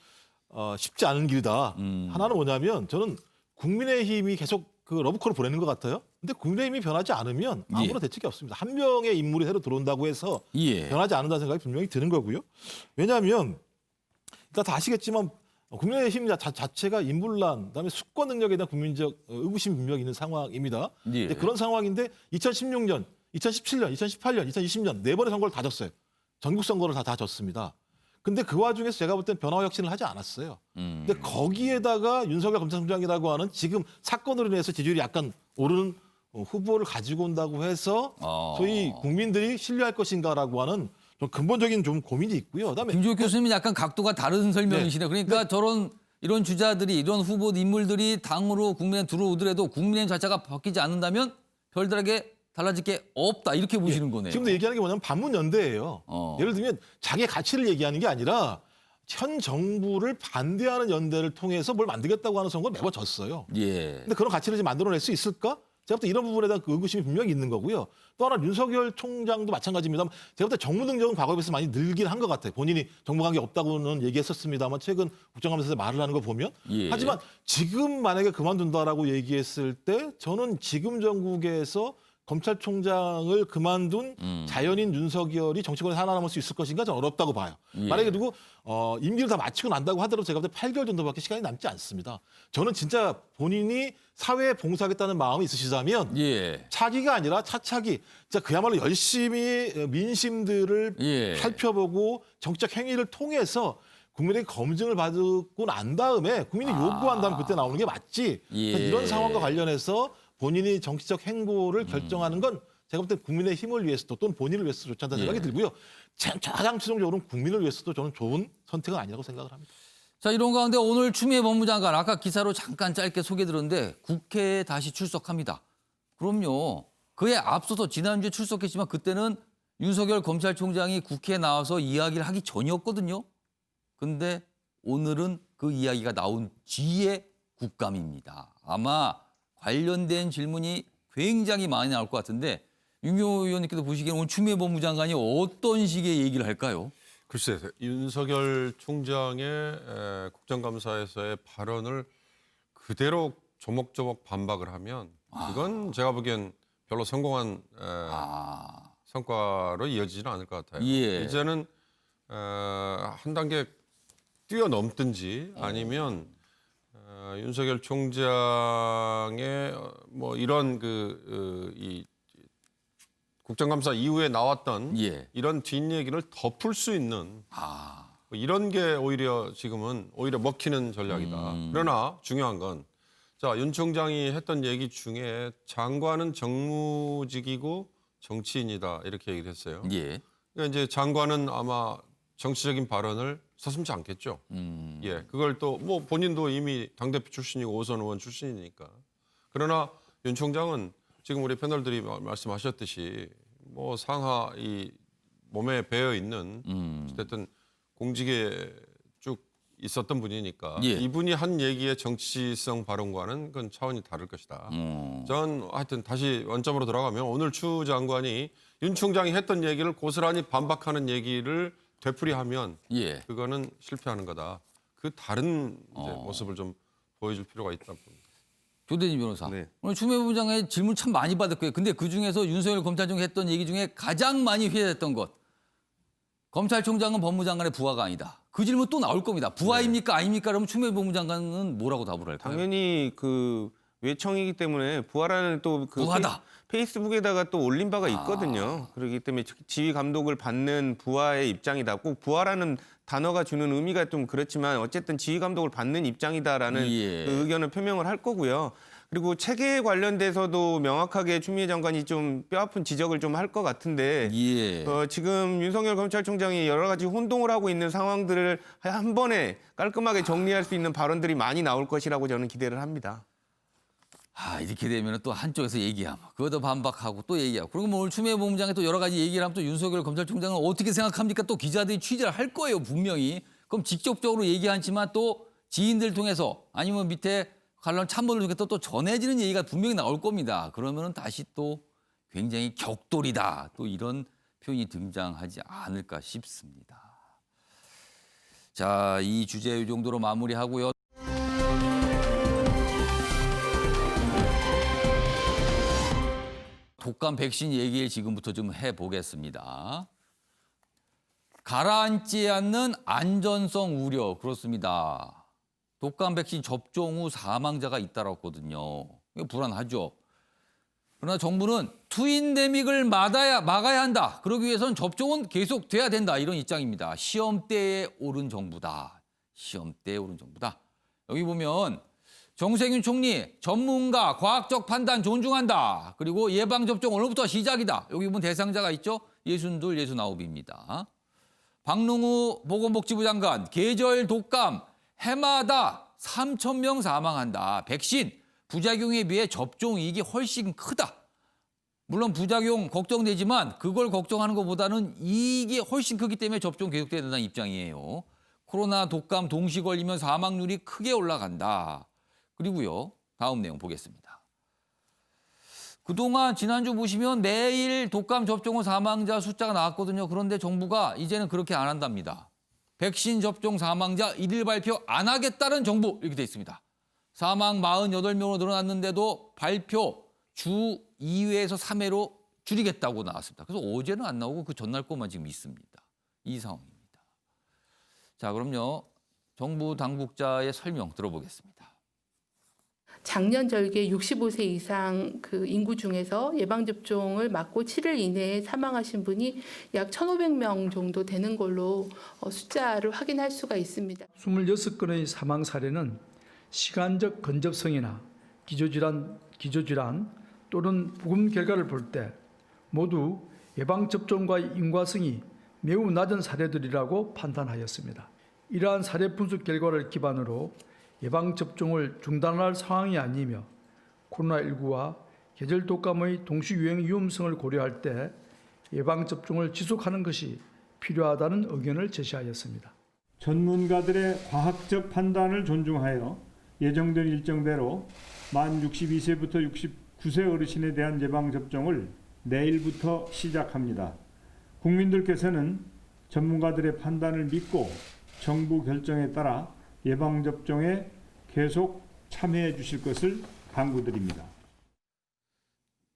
쉽지 않은 길이다. 하나는 뭐냐면 저는 국민의힘이 계속 그 러브콜을 보내는 것 같아요. 근데 국민의힘이 변하지 않으면 아무런 대책이 없습니다. 한 명의 인물이 새로 들어온다고 해서 변하지 않는다는 생각이 분명히 드는 거고요. 왜냐하면 일단 다 아시겠지만 국민의힘 자체가 인물난, 그다음에 수권 능력에 대한 국민적 의구심이 분명히 있는 상황입니다. 근데 그런 상황인데 2016년, 2017년, 2018년, 2020년 네 번의 선거를 다 졌어요. 전국 선거를 다 졌습니다. 근데 그 와중에서 제가 볼 땐 변화 혁신을 하지 않았어요. 근데 거기에다가 윤석열 검찰총장이라고 하는 지금 사건으로 인해서 지지율이 약간 오르는 후보를 가지고 온다고 해서 저희 국민들이 신뢰할 것인가라고 하는 좀 근본적인 좀 고민이 있고요. 그다음에 김주호 교수님은 약간 각도가 다른 설명이시네요. 그러니까 이런 주자들이, 이런 후보 인물들이 당으로 국민에 들어오더라도 국민의 자체가 바뀌지 않는다면 별다르게 달라질 게 없다, 이렇게 보시는 거네요. 지금도 얘기하는 게 뭐냐면 반문연대예요. 예를 들면 자기의 가치를 얘기하는 게 아니라 현 정부를 반대하는 연대를 통해서 뭘 만들겠다고 하는 선거를 매번 졌어요. 근데 그런 가치를 지금 만들어낼 수 있을까? 제가 볼 때 이런 부분에 대한 그 의구심이 분명히 있는 거고요. 또 하나 윤석열 총장도 마찬가지입니다만 제가 볼 때 정무 능력은 과거에 비해서 많이 늘긴 한 것 같아요. 본인이 정부 관계 없다고는 얘기했었습니다만 최근 국정감사에서 말을 하는 거 보면. 하지만 지금 만약에 그만둔다라고 얘기했을 때 저는 지금 정국에서 검찰총장을 그만둔 자연인 윤석열이 정치권에 살아남을 수 있을 것인가 저는 어렵다고 봐요. 만약에 그리고 임기를 다 마치고 난다고 하더라도 제가 볼 때 8개월 정도밖에 시간이 남지 않습니다. 저는 진짜 본인이 사회에 봉사하겠다는 마음이 있으시다면 차기가 아니라 차차기 진짜 그야말로 열심히 민심들을 살펴보고 정책 행위를 통해서 국민에게 검증을 받고 난 다음에 국민이 요구한 다음에 그때 나오는 게 맞지. 이런 상황과 관련해서 본인이 정치적 행보를 결정하는 건 제가 볼 때 국민의 힘을 위해서도 또는 본인을 위해서도 좋지 않다는 생각이 들고요. 가장 최종적으로는 국민을 위해서도 저는 좋은 선택은 아니라고 생각을 합니다. 자, 이런 가운데 오늘 추미애 법무장관 아까 기사로 잠깐 짧게 소개 들었는데 국회에 다시 출석합니다. 그럼요. 그에 앞서서 지난주에 출석했지만 그때는 윤석열 검찰총장이 국회에 나와서 이야기를 하기 전이었거든요. 근데 오늘은 그 이야기가 나온 뒤에 국감입니다. 아마 관련된 질문이 굉장히 많이 나올 것 같은데 윤경호 의원님께서 보시기에는 오늘 추미애 법무장관이 어떤 식의 얘기를 할까요? 글쎄, 윤석열 총장의 국정감사에서의 발언을 그대로 조목조목 반박을 하면 이건 제가 보기엔 별로 성공한 성과로 이어지지는 않을 것 같아요. 이제는 한 단계 뛰어넘든지 아니면 윤석열 총장의 뭐 이런 이 국정감사 이후에 나왔던 이런 뒷얘기를 덮을 수 있는 이런 게 오히려 지금은 오히려 먹히는 전략이다. 그러나 중요한 건 자, 윤 총장이 했던 얘기 중에 장관은 정무직이고 정치인이다 이렇게 얘기를 했어요. 그러니까 이제 장관은 아마 정치적인 발언을 서슴지 않겠죠. 그걸 또 뭐 본인도 이미 당대표 출신이고 오선 의원 출신이니까. 그러나 윤 총장은 지금 우리 패널들이 말씀하셨듯이 뭐 상하 이 몸에 배어 있는 어쨌든 공직에 쭉 있었던 분이니까 이분이 한 얘기의 정치성 발언과는 그건 차원이 다를 것이다. 전 하여튼 다시 원점으로 돌아가면 오늘 추 장관이 윤 총장이 했던 얘기를 고스란히 반박하는 얘기를 되풀이하면 그거는 실패하는 거다. 그 다른 이제 모습을 좀 보여줄 필요가 있다고 봅니다. 조대진 변호사. 오늘 추미애 법무장관의 질문 참 많이 받았고요. 근데 그중에서 윤석열 검찰총장이 했던 얘기 중에 가장 많이 회자됐던 것. 검찰총장은 법무장관의 부하가 아니다. 그 질문 또 나올 겁니다. 부하입니까 아닙니까? 그러면 추미애 법무장관은 뭐라고 답을 할까요? 당연히 그 외청이기 때문에 부하라는 또 그 부하다. 페이스북에다가 또 올린 바가 있거든요. 그렇기 때문에 지휘 감독을 받는 부하의 입장이다. 꼭 부하라는 단어가 주는 의미가 좀 그렇지만 어쨌든 지휘 감독을 받는 입장이다라는 그 의견을 표명을 할 거고요. 그리고 체계에 관련돼서도 명확하게 추미애 장관이 좀 뼈아픈 지적을 좀 할 것 같은데 지금 윤석열 검찰총장이 여러 가지 혼동을 하고 있는 상황들을 한 번에 깔끔하게 정리할 수 있는 발언들이 많이 나올 것이라고 저는 기대를 합니다. 이렇게 되면 또 한쪽에서 얘기하면 그것도 반박하고 또 얘기하고 그리고 뭐 오늘 추미애 법무장관이 또 여러 가지 얘기를 하면 또 윤석열 검찰총장은 어떻게 생각합니까? 또 기자들이 취재를 할 거예요 분명히. 그럼 직접적으로 얘기하지만 또 지인들 통해서 아니면 밑에 관련 참모들 통해서 또 전해지는 얘기가 분명히 나올 겁니다. 그러면 다시 또 굉장히 격돌이다 또 이런 표현이 등장하지 않을까 싶습니다. 자, 이 주제 이 정도로 마무리하고요. 독감 백신 얘기를 지금부터 좀 해보겠습니다. 가라앉지 않는 안전성 우려, 그렇습니다. 독감 백신 접종 후 사망자가 잇따랐거든요. 이거 불안하죠. 그러나 정부는 투인데믹을 막아야 한다. 그러기 위해서는 접종은 계속돼야 된다. 이런 입장입니다. 시험대에 오른 정부다. 시험대에 오른 정부다. 여기 보면 정세균 총리, 전문가, 과학적 판단 존중한다. 그리고 예방접종 오늘부터 시작이다. 여기 보면 대상자가 있죠. 62, 69입니다. 박능우 보건복지부 장관, 계절 독감, 해마다 3,000명 사망한다. 백신, 부작용에 비해 접종 이익이 훨씬 크다. 물론 부작용 걱정되지만 그걸 걱정하는 것보다는 이익이 훨씬 크기 때문에 접종 계속돼야 된다는 입장이에요. 코로나 독감 동시 걸리면 사망률이 크게 올라간다. 그리고요, 다음 내용 보겠습니다. 그동안 지난주 보시면 매일 독감 접종 후 사망자 숫자가 나왔거든요. 그런데 정부가 이제는 그렇게 안 한답니다. 백신 접종 사망자 일일 발표 안 하겠다는 정부 이렇게 돼 있습니다. 사망 48명으로 늘어났는데도 발표 주 2회에서 3회로 줄이겠다고 나왔습니다. 그래서 어제는 안 나오고 그 전날 것만 지금 있습니다. 이 상황입니다. 자, 그럼요. 정부 당국자의 설명 들어보겠습니다. 작년 절기에 65세 이상 그 인구 중에서 예방접종을 맞고 7일 이내에 사망하신 분이 약 1,500명 정도 되는 걸로 숫자를 확인할 수가 있습니다. 26건의 사망 사례는 시간적 근접성이나 기저질환 또는 부검 결과를 볼 때 모두 예방접종과의 인과성이 매우 낮은 사례들이라고 판단하였습니다. 이러한 사례 분석 결과를 기반으로 예방접종을 중단할 상황이 아니며 코로나19와 계절 독감의 동시 유행 위험성을 고려할 때 예방접종을 지속하는 것이 필요하다는 의견을 제시하였습니다. 전문가들의 과학적 판단을 존중하여 예정된 일정대로 만 62세부터 69세 어르신에 대한 예방접종을 내일부터 시작합니다. 국민들께서는 전문가들의 판단을 믿고 정부 결정에 따라 예방접종에 계속 참여해 주실 것을 당부드립니다.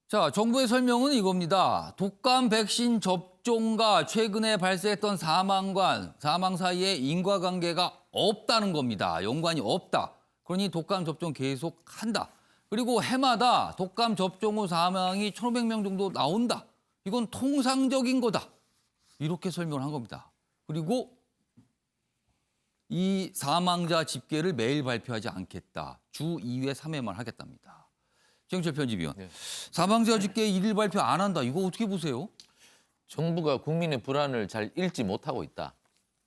자, 정부의 설명은 이겁니다. 독감 백신 접종과 최근에 발생했던 사망 사이에 인과관계가 없다는 겁니다. 연관이 없다. 그러니 독감 접종 계속한다. 그리고 해마다 독감 접종 후 사망이 1,500명 정도 나온다. 이건 통상적인 거다. 이렇게 설명을 한 겁니다. 그리고 이 사망자 집계를 매일 발표하지 않겠다. 주 2회, 3회만 하겠답니다. 정철 편집위원, 사망자 집계 일일 발표 안 한다. 이거 어떻게 보세요? 정부가 국민의 불안을 잘 읽지 못하고 있다.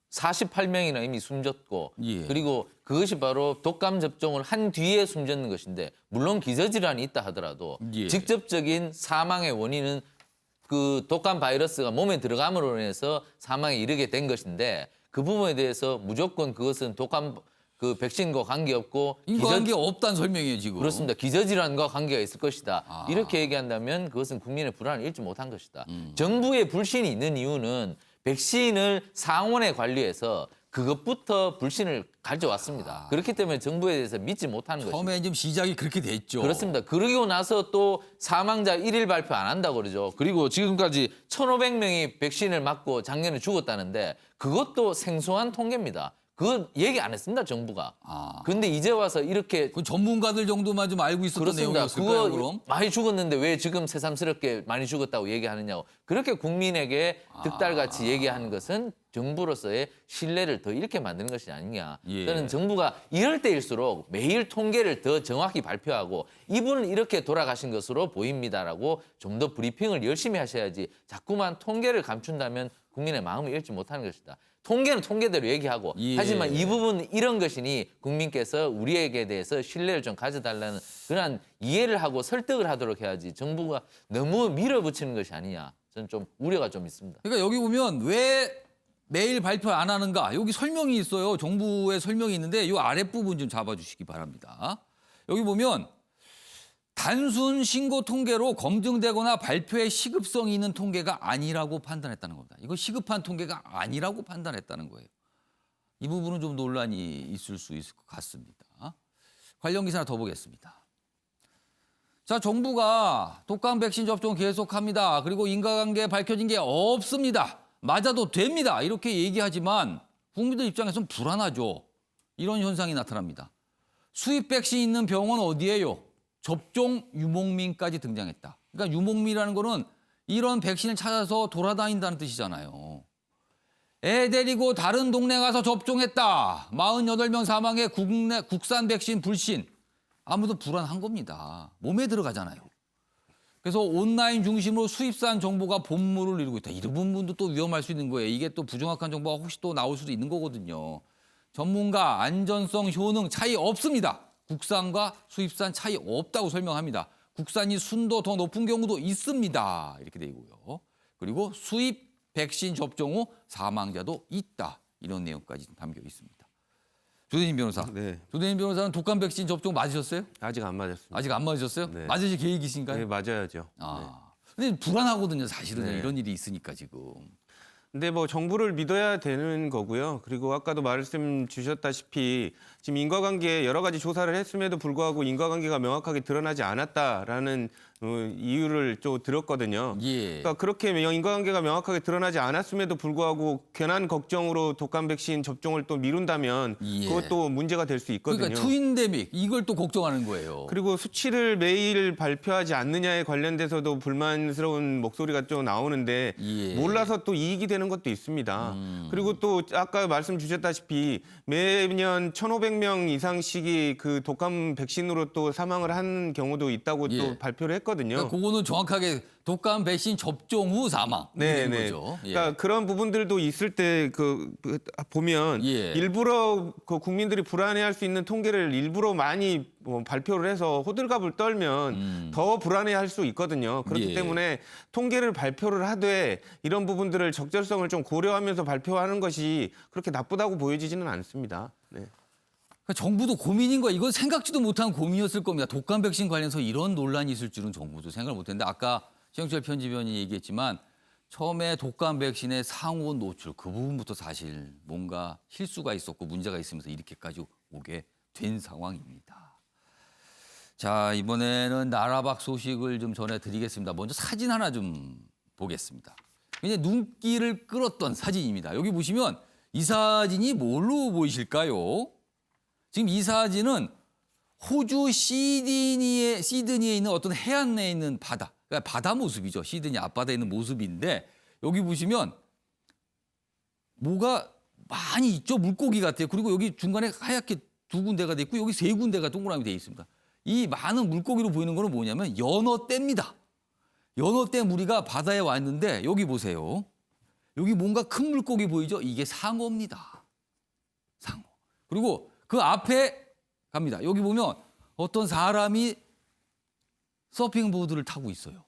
48명이나 이미 숨졌고 그리고 그것이 바로 독감 접종을 한 뒤에 숨졌는 것인데 물론 기저질환이 있다 하더라도 직접적인 사망의 원인은 그 독감 바이러스가 몸에 들어감으로 인해서 사망에 이르게 된 것인데 그 부분에 대해서 무조건 그것은 독감 그 백신과 관계없고 관계 없다는 설명이에요 지금. 그렇습니다. 기저질환과 관계가 있을 것이다. 이렇게 얘기한다면 그것은 국민의 불안을 잃지 못한 것이다. 정부의 불신이 있는 이유는 백신을 상원에 관리해서 그것부터 불신을 가져왔습니다. 그렇기 때문에 정부에 대해서 믿지 못하는 것입니다. 처음에 좀 시작이 그렇게 됐죠. 그렇습니다. 그러고 나서 또 사망자 일일 발표 안 한다고 그러죠. 그리고 지금까지 1,500명이 백신을 맞고 작년에 죽었다는데 그것도 생소한 통계입니다. 그건 얘기 안 했습니다, 정부가. 그런데 이제 와서 이렇게 그 전문가들 정도만 좀 알고 있었던 내용이었을까요, 그럼? 많이 죽었는데 왜 지금 새삼스럽게 많이 죽었다고 얘기하느냐고. 그렇게 국민에게 득달같이 얘기하는 것은 정부로서의 신뢰를 더 잃게 만드는 것이 아니냐. 저는 정부가 이럴 때일수록 매일 통계를 더 정확히 발표하고 이분은 이렇게 돌아가신 것으로 보입니다라고 좀 더 브리핑을 열심히 하셔야지 자꾸만 통계를 감춘다면 국민의 마음을 잃지 못하는 것이다. 통계는 통계대로 얘기하고 하지만 이 부분은 이런 것이니 국민께서 우리에게 대해서 신뢰를 좀 가져달라는 그런 이해를 하고 설득을 하도록 해야지 정부가 너무 밀어붙이는 것이 아니냐. 저는 좀 우려가 좀 있습니다. 그러니까 여기 보면 왜 매일 발표 안 하는가? 여기 설명이 있어요. 정부의 설명이 있는데 이 아랫부분 좀 잡아주시기 바랍니다. 여기 보면 단순 신고 통계로 검증되거나 발표에 시급성이 있는 통계가 아니라고 판단했다는 겁니다. 이거 시급한 통계가 아니라고 판단했다는 거예요. 이 부분은 좀 논란이 있을 수 있을 것 같습니다. 관련 기사 하나 더 보겠습니다. 자, 정부가 독감 백신 접종 계속합니다. 그리고 인과관계 밝혀진 게 없습니다. 맞아도 됩니다. 이렇게 얘기하지만 국민들 입장에서는 불안하죠. 이런 현상이 나타납니다. 수입 백신 있는 병원 어디예요? 접종 유목민까지 등장했다. 그러니까 유목민이라는 거는 이런 백신을 찾아서 돌아다닌다는 뜻이잖아요. 애 데리고 다른 동네 가서 접종했다. 48명 사망에 국산 백신 불신. 아무도 불안한 겁니다. 몸에 들어가잖아요. 그래서 온라인 중심으로 수입산 정보가 본물을 이루고 있다. 이런 부분도 또 위험할 수 있는 거예요. 이게 또 부정확한 정보가 혹시 또 나올 수도 있는 거거든요. 전문가 안전성, 효능 차이 없습니다. 국산과 수입산 차이 없다고 설명합니다. 국산이 순도 더 높은 경우도 있습니다. 이렇게 돼 있고요. 그리고 수입 백신 접종 후 사망자도 있다. 이런 내용까지 담겨 있습니다. 조대진 변호사. 네. 조대진 변호사는 독감 백신 접종 맞으셨어요? 아직 안 맞았습니다. 아직 안 맞으셨어요? 네. 맞으실 계획이신가요? 네, 맞아야죠. 근데 불안하거든요. 사실은 네. 이런 일이 있으니까 지금. 근데 뭐 정부를 믿어야 되는 거고요. 그리고 아까도 말씀 주셨다시피 지금 인과관계 여러 가지 조사를 했음에도 불구하고 인과관계가 명확하게 드러나지 않았다라는 이유를 좀 들었거든요. 예. 그러니까 그렇게 인과관계가 명확하게 드러나지 않았음에도 불구하고 괜한 걱정으로 독감 백신 접종을 또 미룬다면 예. 그것도 문제가 될 수 있거든요. 그러니까 투인데믹 이걸 또 걱정하는 거예요. 그리고 수치를 매일 발표하지 않느냐에 관련돼서도 불만스러운 목소리가 좀 나오는데 예. 몰라서 또 이익이 되는 것도 있습니다. 그리고 또 아까 말씀 주셨다시피 매년 1,500명 이상씩이 그 독감 백신으로 또 사망을 한 경우도 있다고 예. 또 발표를 했거든요. 그러니까 그거는 정확하게 독감 백신 접종 후 사망 네, 되는 네. 거죠. 예. 그러니까 그런 부분들도 있을 때 보면 예. 일부러 그 국민들이 불안해할 수 있는 통계를 일부러 많이 발표를 해서 호들갑을 떨면 더 불안해할 수 있거든요. 그렇기 예. 때문에 통계를 발표를 하되 이런 부분들을 적절성을 좀 고려하면서 발표하는 것이 그렇게 나쁘다고 보여지지는 않습니다. 네. 그러니까 정부도 고민인 거야. 이건 생각지도 못한 고민이었을 겁니다. 독감 백신 관련해서 이런 논란이 있을 줄은 정부도 생각을 못했는데 아까 최영철 편집위원이 얘기했지만 처음에 독감 백신의 상호 노출 그 부분부터 사실 뭔가 실수가 있었고 문제가 있으면서 이렇게까지 오게 된 상황입니다. 자, 이번에는 나라밖 소식을 좀 전해드리겠습니다. 먼저 사진 하나 좀 보겠습니다. 굉장히 눈길을 끌었던 사진입니다. 여기 보시면 이 사진이 뭘로 보이실까요? 지금 이 사진은 호주 시드니에 있는 어떤 해안내에 있는 바다, 그러니까 바다 모습이죠. 시드니 앞바다에 있는 모습인데 여기 보시면 뭐가 많이 있죠. 물고기 같아요. 그리고 여기 중간에 하얗게 두 군데가 돼 있고 여기 세 군데가 동그라미 돼 있습니다. 이 많은 물고기로 보이는 거는 뭐냐면 연어떼입니다. 연어떼 무리가 바다에 왔는데 여기 보세요. 여기 뭔가 큰 물고기 보이죠? 이게 상어입니다. 상어. 그리고 그 앞에 갑니다. 여기 보면 어떤 사람이 서핑보드를 타고 있어요.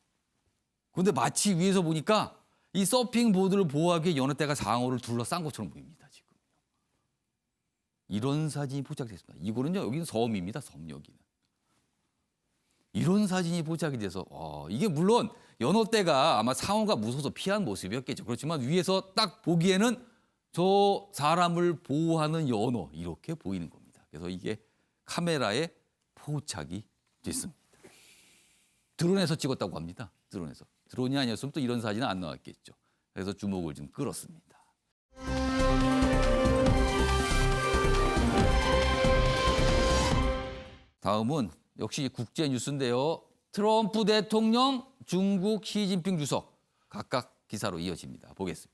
그런데 마치 위에서 보니까 이 서핑보드를 보호하기 위해 연어떼가 상어를 둘러싼 것처럼 보입니다. 지금. 이런 사진이 포착됐습니다. 이거는요. 여기는 섬입니다. 섬 여기는. 이런 사진이 포착이 돼서 이게 물론 연어떼가 아마 상어가 무서워서 피한 모습이었겠죠. 그렇지만 위에서 딱 보기에는 저 사람을 보호하는 연어 이렇게 보이는 겁니다. 그래서 이게 카메라에 포착이 됐습니다. 드론에서 찍었다고 합니다. 드론에서. 드론이 아니었으면 또 이런 사진은 안 나왔겠죠. 그래서 주목을 좀 끌었습니다. 다음은 역시 국제 뉴스인데요. 트럼프 대통령, 중국 시진핑 주석 각각 기사로 이어집니다. 보겠습니다.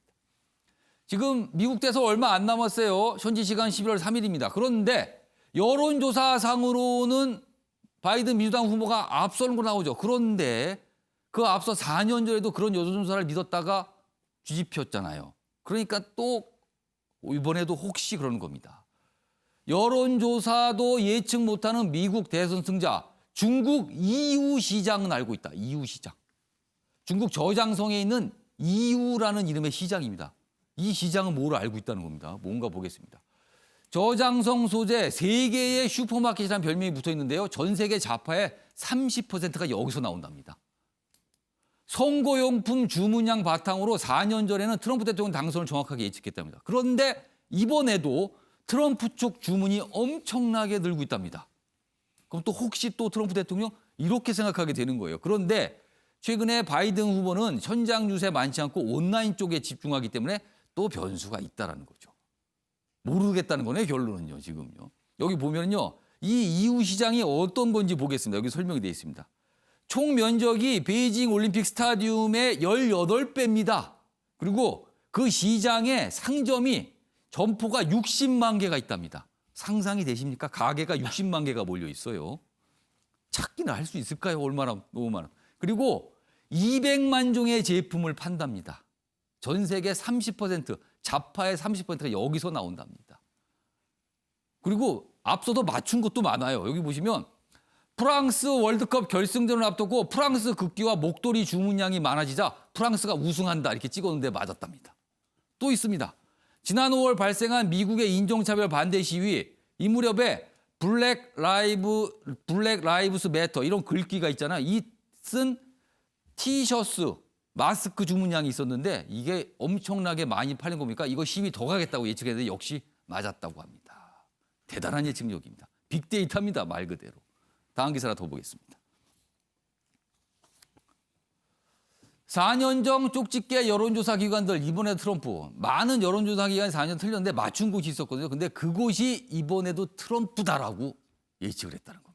지금 미국 대선 얼마 안 남았어요. 현지 시간 11월 3일입니다. 그런데 여론조사상으로는 바이든 민주당 후보가 앞서는 거 나오죠. 그런데 그 앞서 4년 전에도 그런 여론조사를 믿었다가 뒤집혔잖아요. 그러니까 또 이번에도 혹시 그러는 겁니다. 여론조사도 예측 못하는 미국 대선 승자 중국 이우시장은 알고 있다. 이우시장. 중국 저장성에 있는 이우라는 이름의 시장입니다. 이 시장은 뭘 알고 있다는 겁니다. 뭔가 보겠습니다. 저장성 소재 3개의 슈퍼마켓이라는 별명이 붙어 있는데요. 전 세계 자파의 30%가 여기서 나온답니다. 선거용품 주문량 바탕으로 4년 전에는 트럼프 대통령 당선을 정확하게 예측했답니다. 그런데 이번에도 트럼프 쪽 주문이 엄청나게 늘고 있답니다. 그럼 또 혹시 또 트럼프 대통령 이렇게 생각하게 되는 거예요. 그런데 최근에 바이든 후보는 현장 유세 많지 않고 온라인 쪽에 집중하기 때문에 또 변수가 있다라는 거죠. 모르겠다는 거네요, 결론은요, 지금요. 여기 보면요, 이 이후 시장이 어떤 건지 보겠습니다. 여기 설명이 되어 있습니다. 총 면적이 베이징 올림픽 스타디움의 18배입니다. 그리고 그 시장의 상점이 점포가 60만 개가 있답니다. 상상이 되십니까? 가게가 60만 개가 몰려 있어요. 찾기는 할 수 있을까요? 얼마나 너무 많아. 그리고 200만 종의 제품을 판답니다. 전 세계 30%, 자파의 30%가 여기서 나온답니다. 그리고 앞서도 맞춘 것도 많아요. 여기 보시면 프랑스 월드컵 결승전을 앞두고 프랑스 국기와 목도리 주문량이 많아지자 프랑스가 우승한다 이렇게 찍었는데 맞았답니다. 또 있습니다. 지난 5월 발생한 미국의 인종차별 반대 시위, 이 무렵에 블랙 라이브스 매터 이런 글귀가 있잖아. 이 쓴 티셔츠, 마스크 주문량이 있었는데 이게 엄청나게 많이 팔린 겁니까? 이거 시위 더 가겠다고 예측했는데 역시 맞았다고 합니다. 대단한 예측력입니다. 빅데이터입니다, 말 그대로. 다음 기사 하나 더 보겠습니다. 4년 전 쪽집게 여론조사 기관들, 이번에 트럼프. 많은 여론조사 기관이 4년 틀렸는데 맞춘 곳이 있었거든요. 근데 그곳이 이번에도 트럼프다라고 예측을 했다는 겁니다.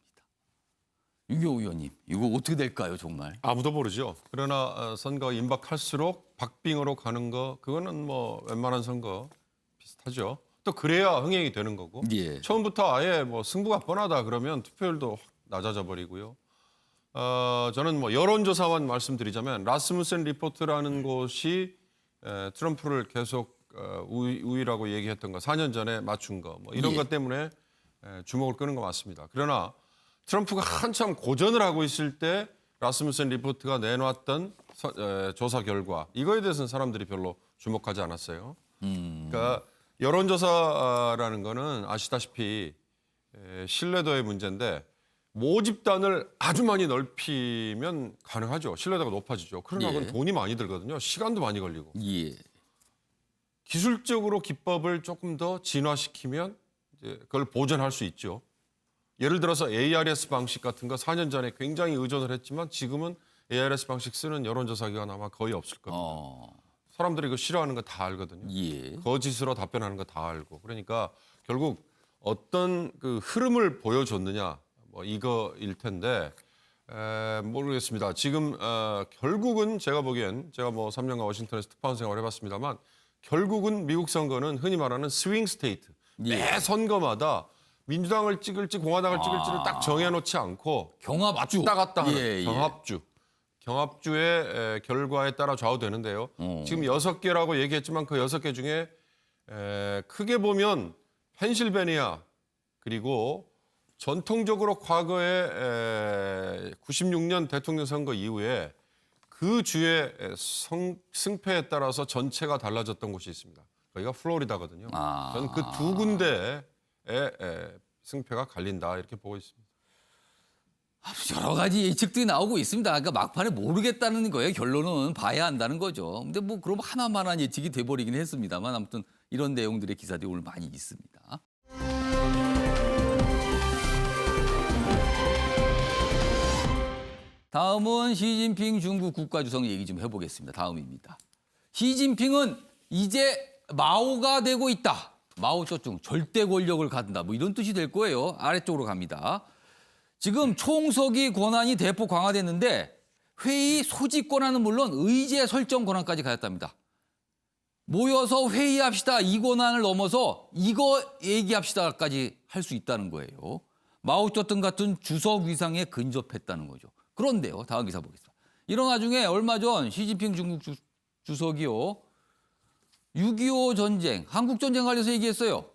유교 의원님, 이거 어떻게 될까요, 정말? 아무도 모르죠. 그러나 선거 임박할수록 박빙으로 가는 거, 그거는 뭐 웬만한 선거 비슷하죠. 또 그래야 흥행이 되는 거고. 예. 처음부터 아예 뭐 승부가 뻔하다 그러면 투표율도 확 낮아져 버리고요. 저는 뭐 여론조사만 말씀드리자면 라스무센 리포트라는 곳이 트럼프를 계속 우위라고 얘기했던 거, 4년 전에 맞춘 거, 뭐 이런 것 때문에 주목을 끄는 것 같습니다. 그러나 트럼프가 한참 고전을 하고 있을 때 라스무센 리포트가 내놨던 조사 결과, 이거에 대해서는 사람들이 별로 주목하지 않았어요. 그러니까 여론조사라는 거는 아시다시피 신뢰도의 문제인데 모집단을 아주 많이 넓히면 가능하죠. 신뢰도가 높아지죠. 그러나 그건 돈이 많이 들거든요. 시간도 많이 걸리고. 기술적으로 기법을 조금 더 진화시키면 이제 그걸 보존할 수 있죠. 예를 들어서 ARS 방식 같은 거 4년 전에 굉장히 의존을 했지만 지금은 ARS 방식 쓰는 여론조사 기관 아마 거의 없을 겁니다. 사람들이 이거 싫어하는 거 다 알거든요. 거짓으로 답변하는 거 다 알고. 그러니까 결국 어떤 그 흐름을 보여줬느냐, 뭐 이거일 텐데 모르겠습니다. 지금 결국은 제가 보기엔, 제가 뭐 3년간 워싱턴에서 특파원 생활을 해봤습니다만 결국은 미국 선거는 흔히 말하는 스윙 스테이트. 매 선거마다 민주당을 찍을지 공화당을 찍을지를 딱 정해놓지 않고 경합주 왔다 갔다 하는 경합주의 결과에 따라 좌우되는데요. 지금 6개라고 얘기했지만 그 6개 중에 크게 보면 펜실베니아, 그리고 전통적으로 과거에 96년 대통령 선거 이후에 그 주의 승패에 따라서 전체가 달라졌던 곳이 있습니다. 여기가 플로리다거든요. 저는 그 두 군데에 승패가 갈린다 이렇게 보고 있습니다. 여러 가지 예측들이 나오고 있습니다. 그러니까 막판에 모르겠다는 거예요. 결론은 봐야 한다는 거죠. 근데 뭐 그럼 하나만한 예측이 돼버리긴 했습니다만 아무튼 이런 내용들의 기사들이 오늘 많이 있습니다. 다음은 시진핑 중국 국가주석 얘기 좀 해보겠습니다. 다음입니다. 시진핑은 이제 마오가 되고 있다. 마오쩌둥 절대 권력을 갖는다. 뭐 이런 뜻이 될 거예요. 아래쪽으로 갑니다. 지금 총서기 권한이 대폭 강화됐는데 회의 소집 권한은 물론 의제 설정 권한까지 가졌답니다. 모여서 회의합시다. 이 권한을 넘어서 이거 얘기합시다까지 할 수 있다는 거예요. 마오쩌둥 같은 주석 위상에 근접했다는 거죠. 그런데요. 다음 기사 보겠습니다. 이런 와중에 얼마 전 시진핑 중국 주석이요. 6.25 전쟁, 한국 전쟁 관련해서 얘기했어요.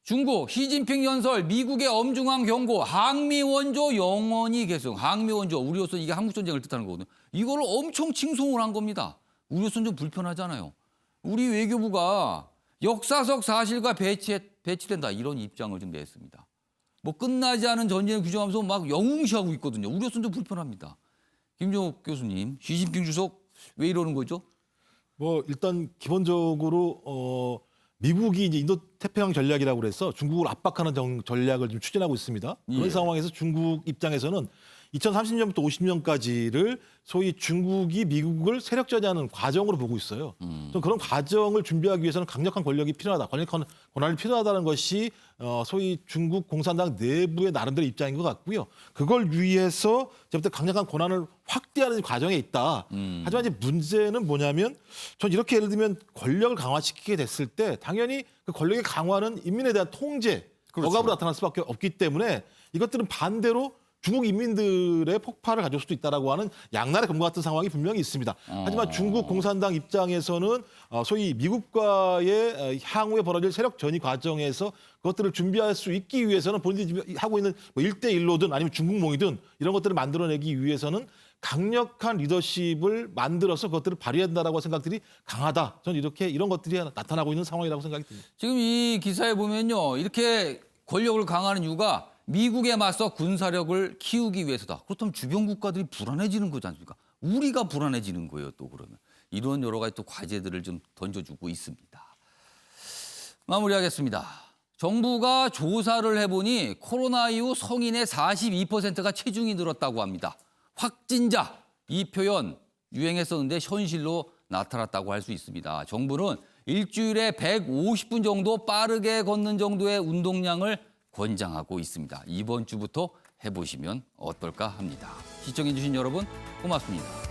중국, 시진핑 연설, 미국의 엄중한 경고, 항미 원조 영원히 계승. 항미 원조, 우리로서 이게 한국 전쟁을 뜻하는 거거든요. 이거를 엄청 칭송을 한 겁니다. 우리로서는 좀 불편하잖아요. 우리 외교부가 역사적 사실과 배치된다 이런 입장을 좀 냈습니다. 뭐 끝나지 않은 전쟁을 규정하면서 막 영웅시하고 있거든요. 우리로서는 좀 불편합니다. 김종욱 교수님, 시진핑 주석 왜 이러는 거죠? 뭐 일단 기본적으로 미국이 이제 인도 태평양 전략이라고 그래서 중국을 압박하는 전략을 좀 추진하고 있습니다. 그런 예. 상황에서 중국 입장에서는 2030년부터 50년까지를 소위 중국이 미국을 세력전이하는 과정으로 보고 있어요. 좀 그런 과정을 준비하기 위해서는 강력한 권력이 필요하다, 강력한 권한이 필요하다는 것이 소위 중국 공산당 내부의 나름대로 입장인 것 같고요. 그걸 위해서 이제부터 강력한 권한을 확대하는 과정에 있다. 하지만 이제 문제는 뭐냐면 전 이렇게 예를 들면 권력을 강화시키게 됐을 때 당연히 그 권력의 강화는 인민에 대한 통제, 그렇죠. 억압으로 나타날 수밖에 없기 때문에 이것들은 반대로 중국 인민들의 폭발을 가져올 수도 있다라고 하는 양날의 검과 같은 상황이 분명히 있습니다. 하지만 중국 공산당 입장에서는 소위 미국과의 향후에 벌어질 세력 전이 과정에서 그것들을 준비할 수 있기 위해서는 본인들이 하고 있는 뭐 1대1로든 아니면 중국몽이든 이런 것들을 만들어내기 위해서는 강력한 리더십을 만들어서 그것들을 발휘한다라고 생각들이 강하다. 저는 이런 것들이 나타나고 있는 상황이라고 생각이 듭니다. 지금 이 기사에 보면요. 이렇게 권력을 강화하는 이유가 미국에 맞서 군사력을 키우기 위해서다. 그렇다면 주변 국가들이 불안해지는 거지 않습니까? 우리가 불안해지는 거예요, 또 그러면. 이런 여러 가지 또 과제들을 좀 던져주고 있습니다. 마무리하겠습니다. 정부가 조사를 해보니 코로나 이후 성인의 42%가 체중이 늘었다고 합니다. 확진자, 이 표현 유행했었는데 현실로 나타났다고 할 수 있습니다. 정부는 일주일에 150분 정도 빠르게 걷는 정도의 운동량을 권장하고 있습니다. 이번 주부터 해보시면 어떨까 합니다. 시청해주신 여러분 고맙습니다.